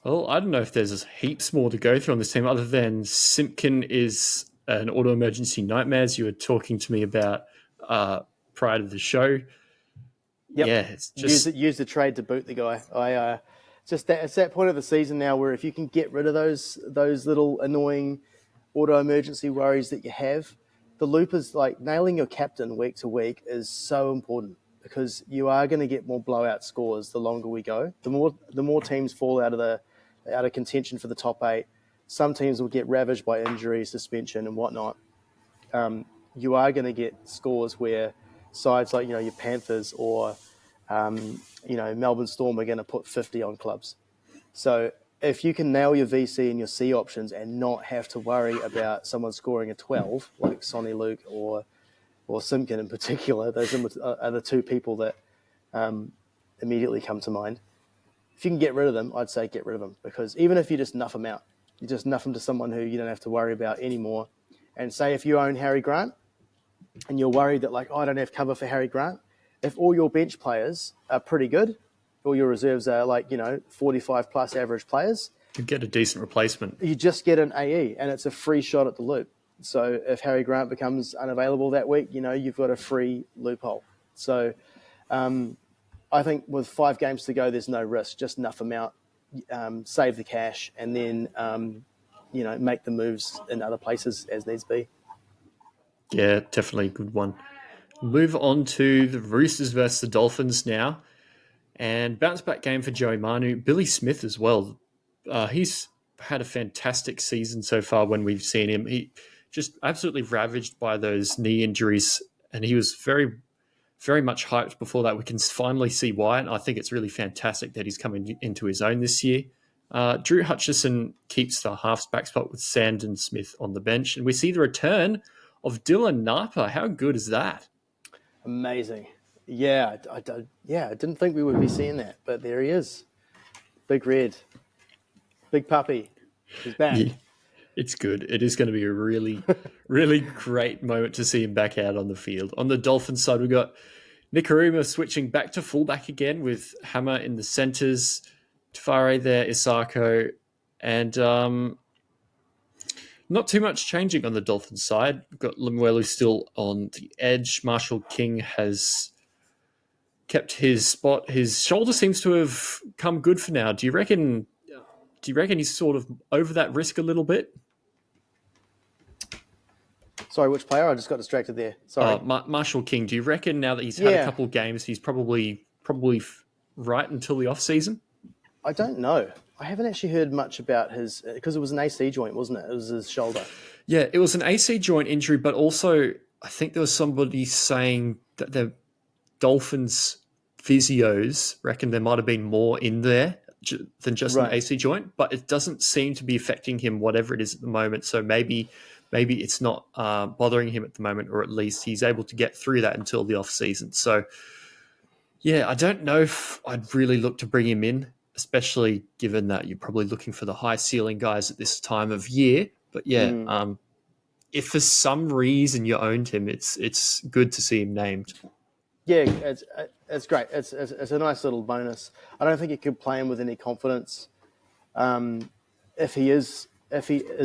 Well, I don't know if there's heaps more to go through on this team other than Simpkin is an auto emergency nightmare, as you were talking to me about prior to the show. Yep. Yeah, it's just use the trade to boot the guy. It's that point of the season now where if you can get rid of those little annoying auto emergency worries that you have, the loop is like nailing your captain week to week is so important because you are going to get more blowout scores the longer we go. The more teams fall out of contention for the top 8. Some teams will get ravaged by injury, suspension, and whatnot. You are going to get scores where sides like your Panthers or Melbourne Storm are going to put 50 on clubs. So if you can nail your VC and your C options and not have to worry about someone scoring a 12 like Sonny Luke or Simpkin in particular, those are the two people that immediately come to mind. If you can get rid of them, I'd say get rid of them because even if you just nuff them out, you just nuff them to someone who you don't have to worry about anymore. And say if you own Harry Grant and you're worried that I don't have cover for Harry Grant, if all your bench players are pretty good, all your reserves are 45 plus average players, you get a decent replacement. You just get an AE and it's a free shot at the loop. So if Harry Grant becomes unavailable that week, you've got a free loophole. So I think with 5 games to go, there's no risk. Just nuff them out. save the cash, and then make the moves in other places as needs be. Yeah, definitely a good one. Move on to the Roosters versus the Dolphins now. And bounce back game for Joey Manu. Billy Smith as well. He's had a fantastic season so far when we've seen him. He just absolutely ravaged by those knee injuries. And he was very, very much hyped before that. We can finally see why. And I think it's really fantastic that he's coming into his own this year. Drew Hutchison keeps the halfback spot with Sandon Smith on the bench. And we see the return of Dylan Napa. How good is that? Amazing. Yeah, I didn't think we would be seeing that, but there he is. Big Red. Big puppy. He's back. Yeah, it's good. It is going to be a really, really great moment to see him back out on the field. On the Dolphins side, we've got Nikorima switching back to fullback again with Hammer in the centres, Tafare there, Isako, and not too much changing on the Dolphins side. We've got Lemuelu still on the edge. Marshall King has kept his spot. His shoulder seems to have come good for now. Do you reckon he's sort of over that risk a little bit? Sorry, which player? I just got distracted there. Sorry. Marshall King. Do you reckon now that he's had a couple of games, he's probably right until the off season? I don't know. I haven't actually heard much about his, because it was an AC joint, wasn't it? It was his shoulder. Yeah, it was an AC joint injury, but also I think there was somebody saying that the Dolphins physios reckon there might have been more in there than just an AC joint, but it doesn't seem to be affecting him, whatever it is at the moment. So maybe it's not bothering him at the moment, or at least he's able to get through that until the off season. So yeah, I don't know if I'd really look to bring him in, especially given that you're probably looking for the high ceiling guys at this time of year. But yeah, if for some reason you owned him, it's good to see him named. Yeah, it's great. It's a nice little bonus. I don't think you could play him with any confidence. If he is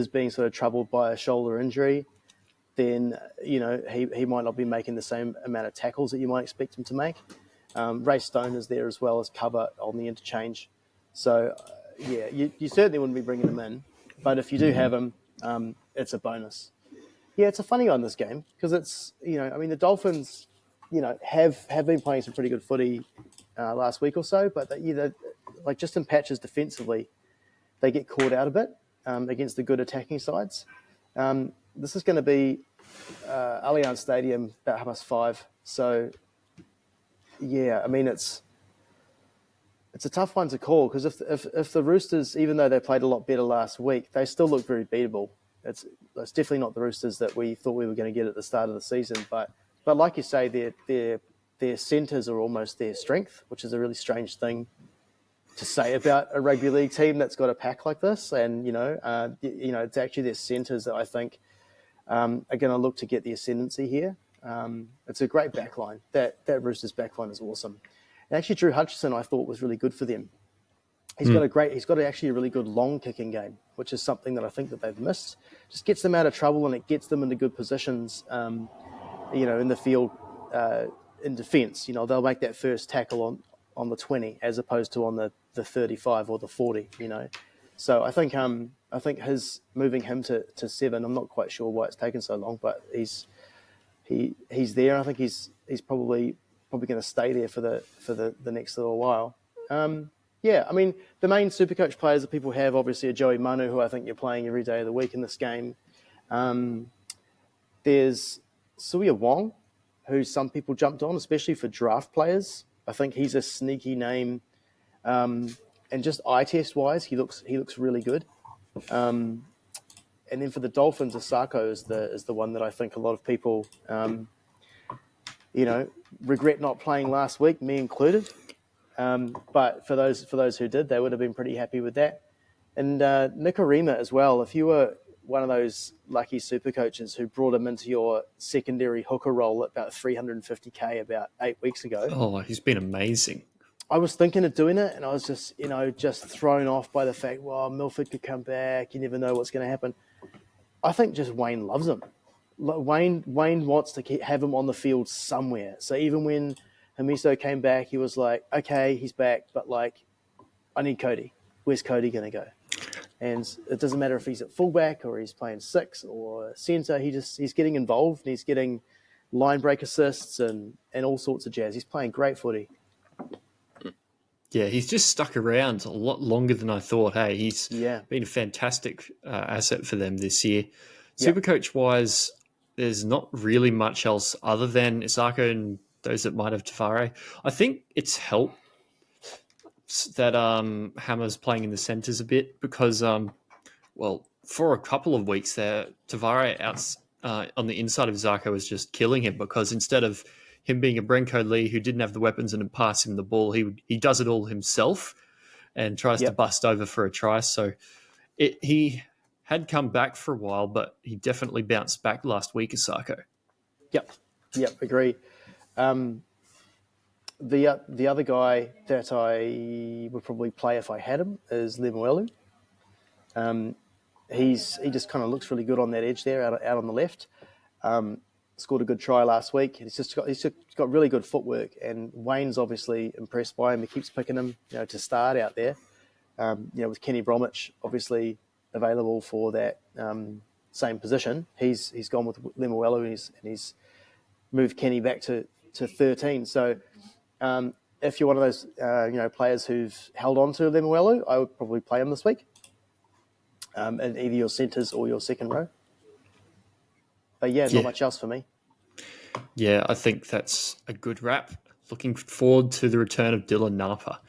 being sort of troubled by a shoulder injury, then he might not be making the same amount of tackles that you might expect him to make. Ray Stone is there as well as cover on the interchange. So you certainly wouldn't be bringing him in, but if you do have him, it's a bonus. Yeah, it's a funny one, this game, because it's the Dolphins have been playing some pretty good footy last week or so, but like just in patches defensively, they get caught out a bit against the good attacking sides. This is going to be Allianz Stadium about 5:30. So yeah, I mean it's a tough one to call, because if the Roosters, even though they played a lot better last week, they still look very beatable. It's definitely not the Roosters that we thought we were going to get at the start of the season, but like you say, their centres are almost their strength, which is a really strange thing to say about a rugby league team that's got a pack like this. And it's actually their centres that I think are going to look to get the ascendancy here. It's a great backline. That Roosters backline is awesome. And actually, Drew Hutchison I thought was really good for them. He's got actually a really good long kicking game, which is something that I think that they've missed. Just gets them out of trouble, and it gets them into good positions. In the field, in defence, they'll make that first tackle on the 20 as opposed to on the 35 or the 40. So I think his moving him to 7. I'm not quite sure why it's taken so long, but he's there. And I think he's probably going to stay there for the next little while. The main Supercoach players that people have obviously are Joey Manu, who I think you're playing every day of the week in this game. There's Suia Wong, who some people jumped on, especially for draft players. I think he's a sneaky name, and just eye test wise, he looks really good. And then for the Dolphins, Isako is the one that I think a lot of people, regret not playing last week, me included. But for those who did, they would have been pretty happy with that. And Nikorima as well. If you were one of those lucky super coaches who brought him into your secondary hooker role at about 350K about 8 weeks ago. Oh, he's been amazing. I was thinking of doing it, and I was just thrown off by the fact, well, Milford could come back. You never know what's going to happen. I think just Wayne loves him. Wayne wants to have him on the field somewhere. So even when Hamiso came back, he was like, okay, he's back, but I need Cody. where's Cody going to go? And it doesn't matter if he's at fullback or he's playing 6 or centre. He's getting involved and he's getting line break assists and all sorts of jazz. He's playing great footy. Yeah, he's just stuck around a lot longer than I thought. Hey, he's Yeah. been a fantastic asset for them this year. Yep. Supercoach-wise, there's not really much else other than Isako and those that might have Tafare. I think it's helped that Hammer's playing in the centres a bit because, for a couple of weeks there, Tavare on the inside of Zarko was just killing him because instead of him being a Brenko Lee who didn't have the weapons and pass him the ball, he does it all himself and tries to bust over for a try. So he had come back for a while, but he definitely bounced back last week, Isako. Yep, agree. The other guy that I would probably play if I had him is Lemuelu. He just kind of looks really good on that edge there, out on the left. Scored a good try last week. He's got really good footwork, and Wayne's obviously impressed by him. He keeps picking him, to start out there. With Kenny Bromwich obviously available for that same position, he's gone with Lemuelu and he's moved Kenny back to 13. So if you're one of those players who've held on to Lemuelu, I would probably play him this week. In either your centres or your second row. But not much else for me. Yeah, I think that's a good wrap. Looking forward to the return of Dylan Napa.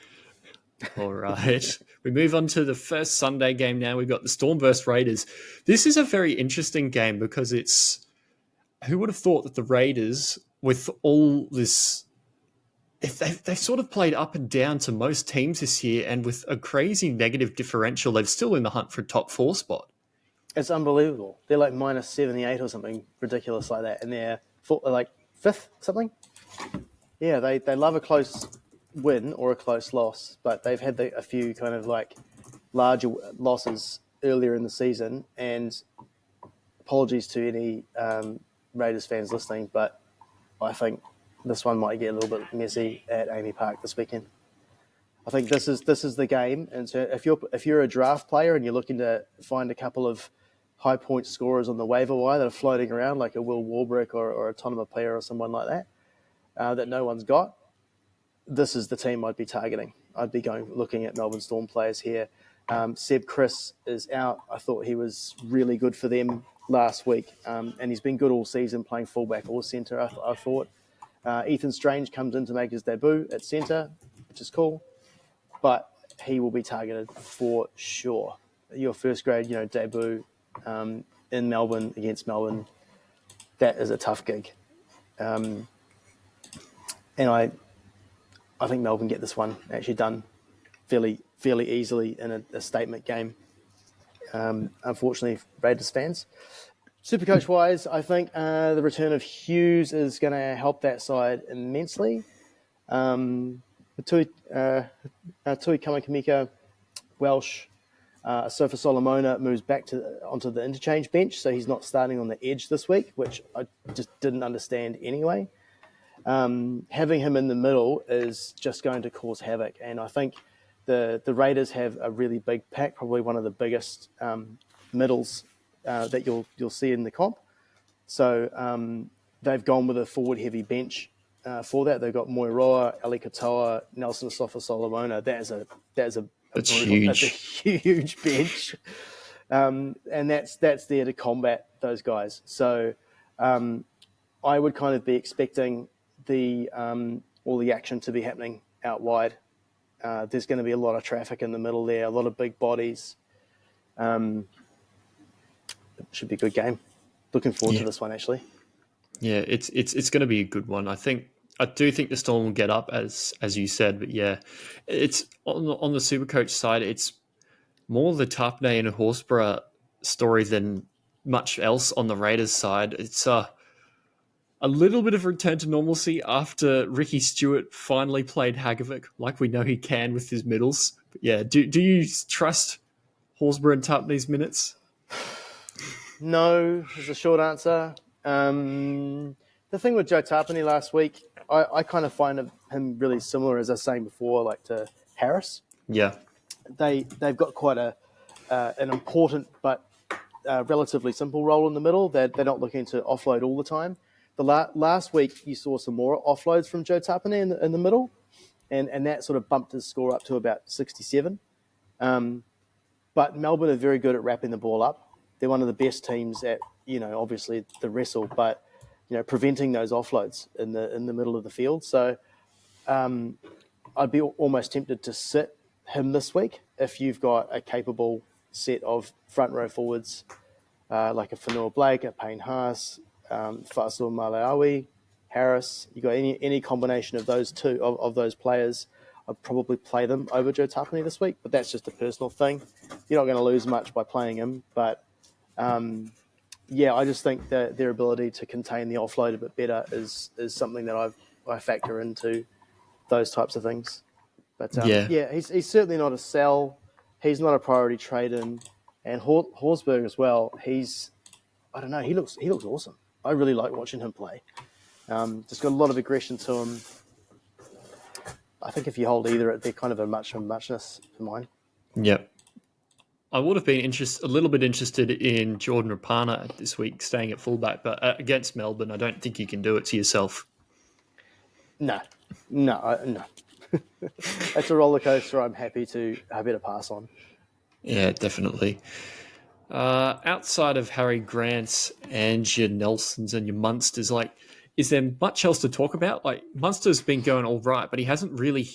All right. We move on to the first Sunday game now. We've got the Storm vs Raiders. This is a very interesting game because who would have thought that the Raiders, with all this, if they've sort of played up and down to most teams this year, and with a crazy negative differential, they're still in the hunt for a top 4 spot. It's unbelievable. They're like minus 78 or something ridiculous like that, and they're like 5th something. Yeah, they love a close win or a close loss, but they've had a few kind of like larger losses earlier in the season. And apologies to any Raiders fans listening, but I think this one might get a little bit messy at Amy Park this weekend. I think this is the game, and so if you're a draft player and you're looking to find a couple of high point scorers on the waiver wire that are floating around, like a Will Warbrick or a Tonema Player or someone like that, that no one's got, this is the team I'd be targeting. I'd be looking at Melbourne Storm players here. Seb Chris is out. I thought he was really good for them last week, and he's been good all season, playing fullback or centre, I thought. Ethan Strange comes in to make his debut at centre, which is cool, but he will be targeted for sure. Your first grade, debut in Melbourne against Melbourne, that is a tough gig. And I think Melbourne get this one actually done fairly easily in a statement game. Unfortunately, Raiders fans. Supercoach-wise, I think the return of Hughes is going to help that side immensely. Tui Kamakamika, Welsh, Sofa Solomona moves back onto the interchange bench, so he's not starting on the edge this week, which I just didn't understand anyway. Having him in the middle is just going to cause havoc, and I think the Raiders have a really big pack, probably one of the biggest middles that you'll see in the comp. So they've gone with a forward-heavy bench for that. They've got Moiroa, Ali Katoa, Nelson Sofa Solomona. That's huge. That's a huge bench, and that's there to combat those guys. So I would kind of be expecting all the action to be happening out wide. There's going to be a lot of traffic in the middle there, a lot of big bodies. It should be a good game. Looking forward to this one, actually. Yeah, it's going to be a good one. I do think the Storm will get up, as you said, but yeah, it's on the Supercoach side. It's more the Tarpane and Horsburgh story than much else on the Raiders side. It's a little bit of a return to normalcy after Ricky Stewart finally played Hagovic like we know he can with his middles. But yeah, do you trust Horsburgh and Tarpane's minutes? No, is the short answer. The thing with Joe Tarpane last week, I kind of find him really similar, as I was saying before, like to Harris. Yeah. they've got quite an important but relatively simple role in the middle. They're not looking to offload all the time. Last week you saw some more offloads from Joe Tapine in the middle, and that sort of bumped his score up to about 67. But Melbourne are very good at wrapping the ball up. They're one of the best teams at, obviously the wrestle, but preventing those offloads in the middle of the field. So I'd be almost tempted to sit him this week if you've got a capable set of front row forwards like a Fanua Blake, a Payne Haas, Faisal Malawi, Harris. You got any combination of those two of those players, I'd probably play them over Joe Tapine this week. But that's just a personal thing. You're not going to lose much by playing him, but I just think that their ability to contain the offload a bit better is something that I factor into those types of things. But he's certainly not a sell. He's not a priority trade in, and Horsburgh as well. He looks awesome. I really like watching him play. Just got a lot of aggression to him. I think if you hold either, they're kind of a muchness for mine. Yep. I would have been a little bit interested in Jordan Rapana this week, staying at fullback, but against Melbourne, I don't think you can do it to yourself. No. It's a roller coaster. I'm happy to pass on. Yeah, definitely. Outside of Harry Grants and your Nelsons and your Munsters, is there much else to talk about? Munster's been going all right, but he hasn't really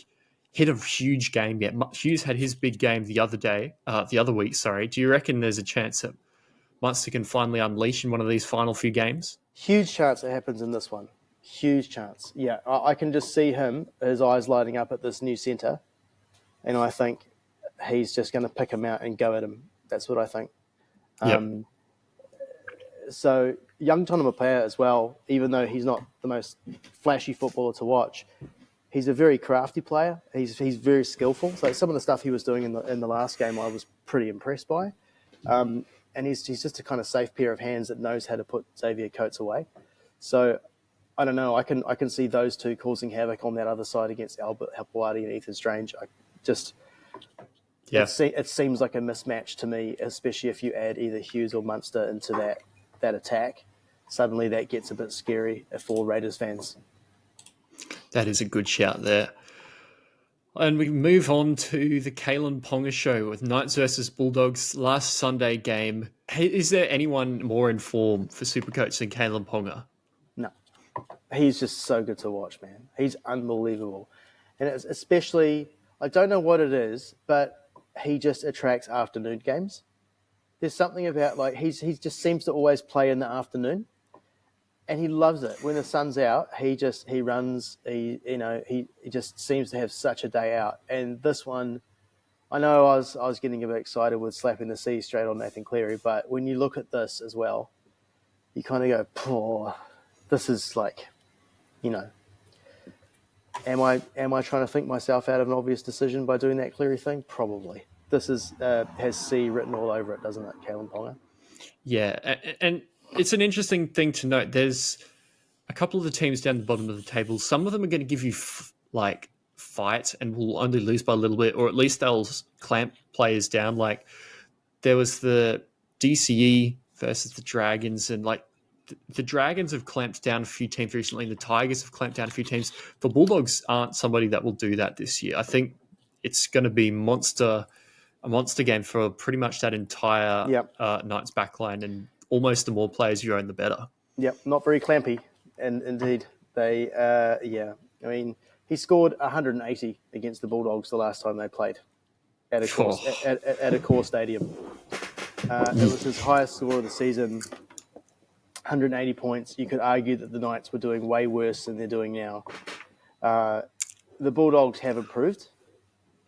hit a huge game yet. Hughes had his big game the other week. Sorry. Do you reckon there's a chance that Munster can finally unleash in one of these final few games? Huge chance it happens in this one. Huge chance. Yeah, I can just see his eyes lighting up at this new centre, and I think he's just going to pick him out and go at him. That's what I think. Yep. So young Tonamapea as well, even though he's not the most flashy footballer to watch, he's a very crafty player. He's very skillful. So some of the stuff he was doing in the last game, I was pretty impressed by. And he's just a kind of safe pair of hands that knows how to put Xavier Coates away. So I don't know. I can see those two causing havoc on that other side against Albert Hapawadi and Ethan Strange. It seems like a mismatch to me, especially if you add either Hughes or Munster into that attack. Suddenly that gets a bit scary for Raiders fans. That is a good shout there. And we move on to the Kalen Ponga show with Knights versus Bulldogs last Sunday game. Hey, is there anyone more in form for Supercoach than Kalen Ponga? No. He's just so good to watch, man. He's unbelievable. And it's especially, I don't know what it is, but he just attracts afternoon games. There's something about, he just seems to always play in the afternoon. And he loves it. When the sun's out, he runs. He just seems to have such a day out. And this one, I know I was getting a bit excited with slapping the C straight on Nathan Cleary, but when you look at this as well, you kind of go, "Poor, this is am I trying to think myself out of an obvious decision by doing that Cleary thing? Probably. This has C written all over it, doesn't it, Kalen Ponga? Yeah, and it's an interesting thing to note. There's a couple of the teams down the bottom of the table. Some of them are going to give you fight and will only lose by a little bit, or at least they'll clamp players down. There was the DCE versus the Dragons, and the Dragons have clamped down a few teams recently, and the Tigers have clamped down a few teams. The Bulldogs aren't somebody that will do that this year. I think it's going to be a monster game for pretty much that entire Knights backline, and almost the more players you own, the better. Yep, not very clampy. And indeed, they, I mean, he scored 180 against the Bulldogs the last time they played at a core stadium. It was his highest score of the season, 180 points. You could argue that the Knights were doing way worse than they're doing now. The Bulldogs have improved,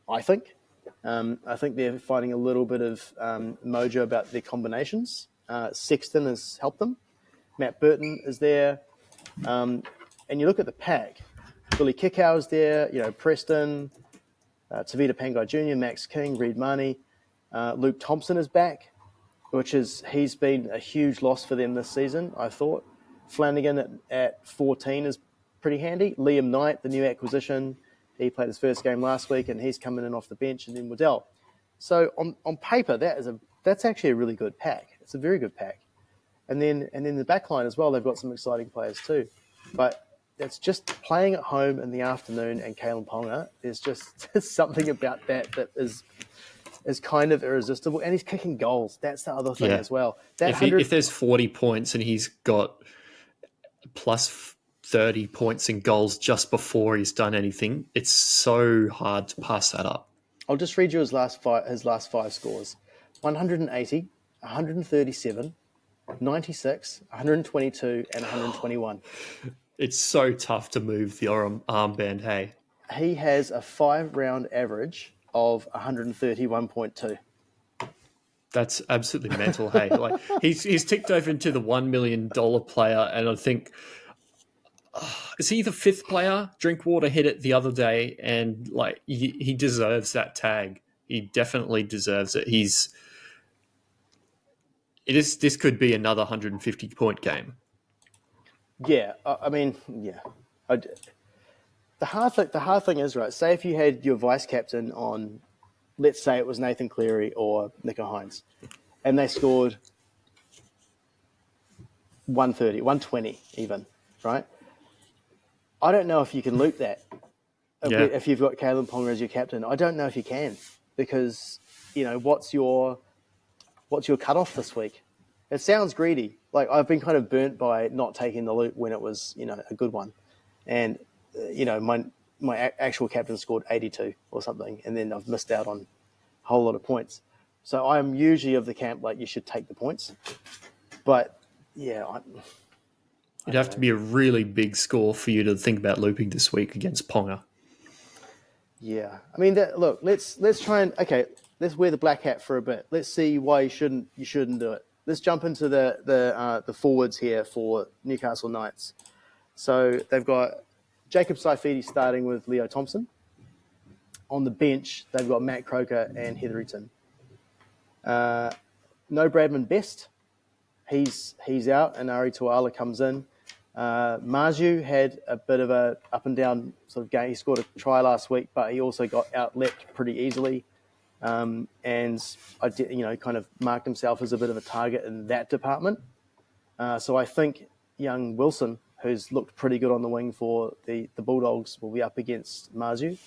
I think. I think they're finding a little bit of mojo about their combinations. Sexton has helped them. Matt Burton is there. And you look at the pack. Billy Kickow is there. Preston, Tavita Pangai Jr., Max King, Reid Marnie. Luke Thompson is back, he's been a huge loss for them this season, I thought. Flanagan at 14 is pretty handy. Liam Knight, the new acquisition, he played his first game last week and he's coming in off the bench. And then Waddell. So on paper, that's actually a really good pack. It's a very good pack. And then the back line as well, they've got some exciting players too. But it's just playing at home in the afternoon and Kalen Ponga. There's just something about that is kind of irresistible. And he's kicking goals. That's the other thing as well. That if there's 40 points and he's got plus 30 points in goals just before he's done anything, it's so hard to pass that up. I'll just read you his last five scores: 180, 137, 96, 122, and 121. It's so tough to move the armband, hey? He has a 5-round average of 131.2. That's absolutely mental, hey? Like he's ticked over into the $1 million player, and I think is he the 5th player? Drinkwater hit it the other day, and like he deserves that tag. He definitely deserves it. This could be another 150 point game. Yeah, I mean, yeah. The hard thing is, right, say if you had your vice captain on, let's say it was Nathan Cleary or Nico Hines, and they scored 130, 120 even, right? I don't know if you can loop that if you've got Kalen Ponga as your captain. I don't know if you can, because, what's your cutoff this week? It sounds greedy. Like, I've been kind of burnt by not taking the loop when it was, a good one. And, my actual captain scored 82 or something, and then I've missed out on a whole lot of points. So I'm usually of the camp, like, you should take the points. But, yeah, It'd have to be a really big score for you to think about looping this week against Ponga. Yeah. I mean, look, let's try and, let's wear the black hat for a bit. Let's see why you shouldn't do it. Let's jump into the forwards here for Newcastle Knights. So they've got Jacob Saifidi starting with Leo Thompson. On the bench, they've got Matt Croker and Hetherington. No Bradman Best. He's out, and Ari Tuala comes in. Marju had a bit of a up and down sort of game. He scored a try last week, but he also got out-leapt pretty easily. And I did, kind of marked himself as a bit of a target in that department. So I think young Wilson, who's looked pretty good on the wing for the Bulldogs, will be up against Marju.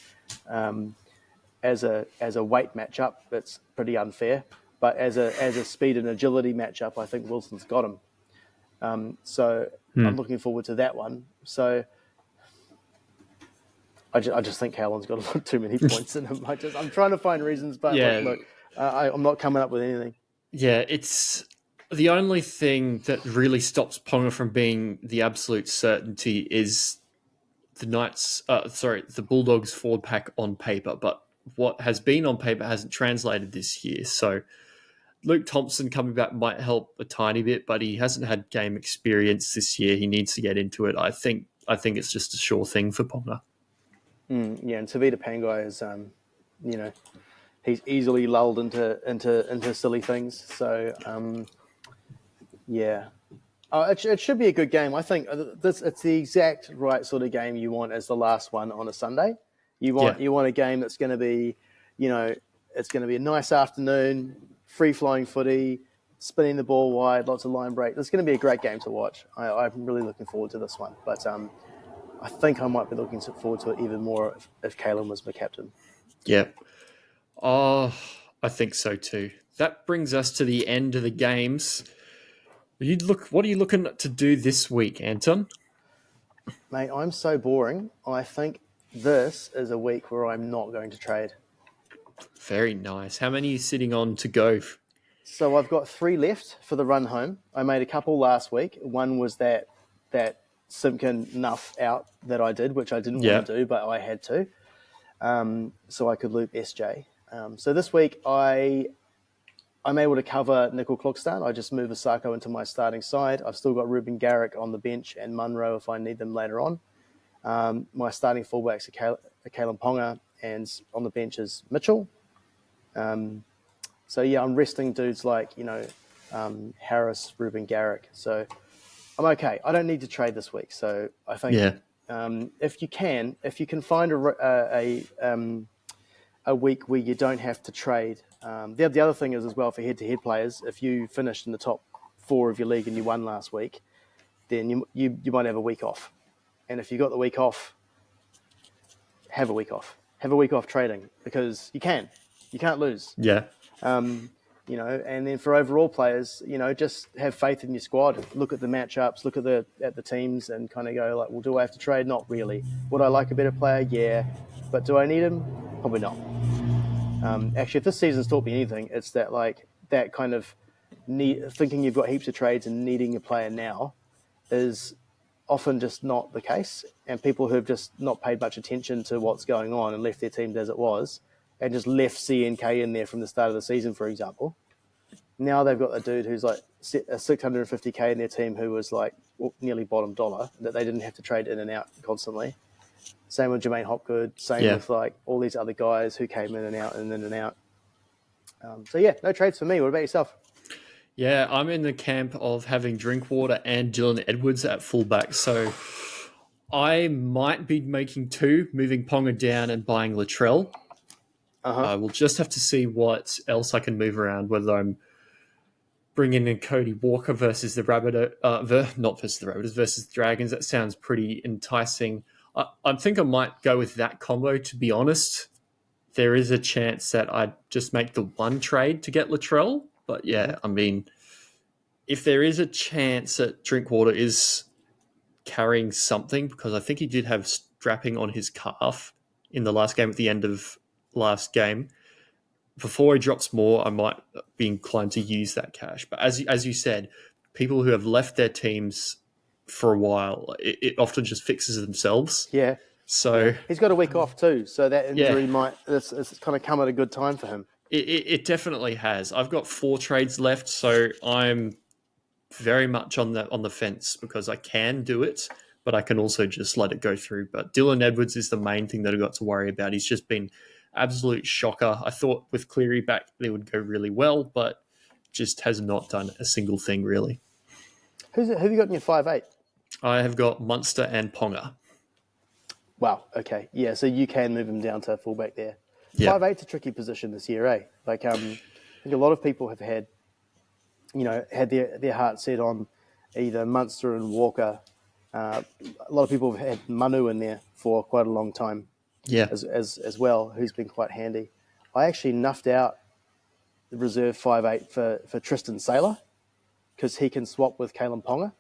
As a weight matchup, it's pretty unfair. But as a speed and agility matchup, I think Wilson's got him. So I'm looking forward to that one. So I just think Callan's got a lot too many points in him. I'm trying to find reasons, but look, I'm not coming up with anything. Yeah, it's the only thing that really stops Ponga from being the absolute certainty is the Bulldogs forward pack on paper, but what has been on paper hasn't translated this year. So Luke Thompson coming back might help a tiny bit, but he hasn't had game experience this year. He needs to get into it. I think it's just a sure thing for Ponga. Yeah, and Tavita Pangai is, he's easily lulled into silly things. So, yeah. It should be a good game. I think it's the exact right sort of game you want as the last one on a Sunday. You want a game that's going to be, it's going to be a nice afternoon, free-flowing footy, spinning the ball wide, lots of line break. It's going to be a great game to watch. I'm really looking forward to this one. But I think I might be looking forward to it even more if Kalen was my captain. Yeah. Oh, I think so too. That brings us to the end of the games. What are you looking to do this week, Anton? Mate, I'm so boring. I think this is a week where I'm not going to trade. Very nice. How many are you sitting on to go? So I've got 3 left for the run home. I made a couple last week. One was that Simpkin Nuff out that I did, which I didn't want to do, but I had to. So I could loop SJ. So this week I'm able to cover Nickel Klukstan. I just move Asako into my starting side. I've still got Ruben Garrick on the bench and Munro if I need them later on. My starting fullbacks are Kalen Ponga, and on the bench is Mitchell. So yeah, I'm resting dudes like, Harris, Ruben Garrick. So I'm okay. I don't need to trade this week. So I think if you can find a week where you don't have to trade The other thing is as well for head-to-head players, if you finished in the top 4 of your league and you won last week, then you might have a week off. And if you got the week off, have a week off. Have a week off trading because you can't lose. Yeah. And then for overall players, just have faith in your squad. Look at the matchups, look at the teams, and kind of go like, well, do I have to trade? Not really. Would I like a better player? Yeah, but do I need him? Probably not. Actually, if this season's taught me anything, it's that kind of thinking you've got heaps of trades and needing a player now is often just not the case. And people who have just not paid much attention to what's going on and left their teams as it was, and just left CNK in there from the start of the season, for example. Now they've got a dude who's like a 650K in their team who was like nearly bottom dollar, that they didn't have to trade in and out constantly. Same with Jermaine Hopgood. Same with like all these other guys who came in and out and in and out. No trades for me. What about yourself? Yeah, I'm in the camp of having Drinkwater and Dylan Edwards at fullback. So I might be making 2, moving Ponga down and buying Latrell. I will just have to see what else I can move around, whether I'm bringing in Cody Walker versus the not versus the Rabbitohs, versus the Dragons. That sounds pretty enticing. I think I might go with that combo, to be honest. There is a chance that I'd just make the one trade to get Latrell. But yeah, I mean, if there is a chance that Drinkwater is carrying something, because I think he did have strapping on his calf in the last game at the end of last game, before he drops more, I might be inclined to use that cash. But as you said, people who have left their teams for a while, it often just fixes themselves. Yeah. So he's got a week off too, so that injury it's kind of come at a good time for him. It definitely has. I've got 4 trades left, so I'm very much on the fence because I can do it, but I can also just let it go through. But Dylan Edwards is the main thing that I've got to worry about. He's just been absolute shocker. I thought with Cleary back they would go really well, but just has not done a single thing really. Who have you got in your 5'8"? I have got Munster and Ponga. Wow. Okay. Yeah. So you can move him down to fullback there. Yeah. 5'8's a tricky position this year, eh? Like, I think a lot of people have had their heart set on either Munster and Walker. A lot of people have had Manu in there for quite a long time. Yeah. As well, who's been quite handy. I actually nuffed out the reserve 5'8" for Tristan Saylor because he can swap with Kalen Ponga.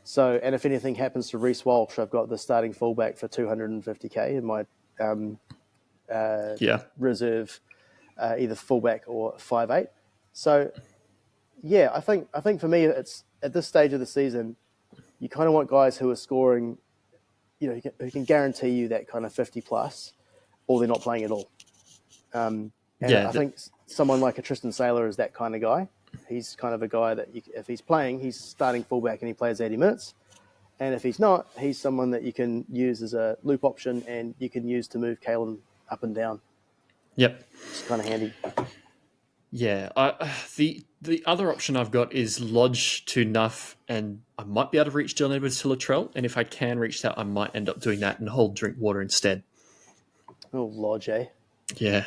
So, and if anything happens to Reece Walsh, I've got the starting fullback for 250K in my reserve, either fullback or 5'8". So, yeah, I think for me, it's at this stage of the season, you kind of want guys who are scoring, who can guarantee you that kind of 50 plus, or they're not playing at all. I think someone like a Tristan Saylor is that kind of guy. He's kind of a guy that if he's playing, he's starting fullback and he plays 80 minutes. And if he's not, he's someone that you can use as a loop option and you can use to move Kalen up and down. Yep. It's kind of handy. Yeah. The other option I've got is Lodge to Nuff, and I might be able to reach Dylan Edwards to Latrell. And if I can reach that, I might end up doing that and hold Drinkwater instead. Oh, Lodge, eh? Yeah.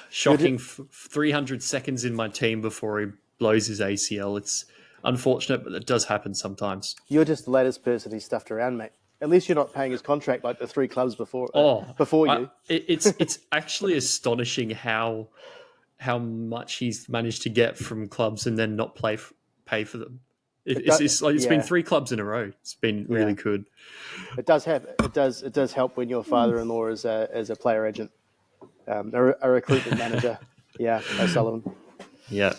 Shocking 300 seconds in my team before he blows his ACL. It's unfortunate, but it does happen sometimes. You're just the latest person he's stuffed around, mate. At least you're not paying his contract like the 3 clubs before you. It's actually astonishing how much he's managed to get from clubs and then not pay for them. It's been 3 clubs in a row. It's been really good. It does help when your father-in-law is a player agent, a recruitment manager. Yeah, O'Sullivan. Yeah.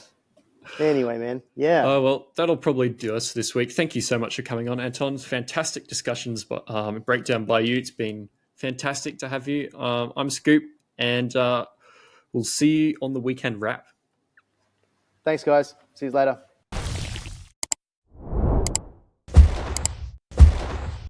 Anyway, man. Yeah. Oh, well, that'll probably do us this week. Thank you so much for coming on, Anton. Fantastic discussions, but breakdown by you. It's been fantastic to have you. I'm Scoop, and we'll see you on the weekend wrap. Thanks, guys. See you later.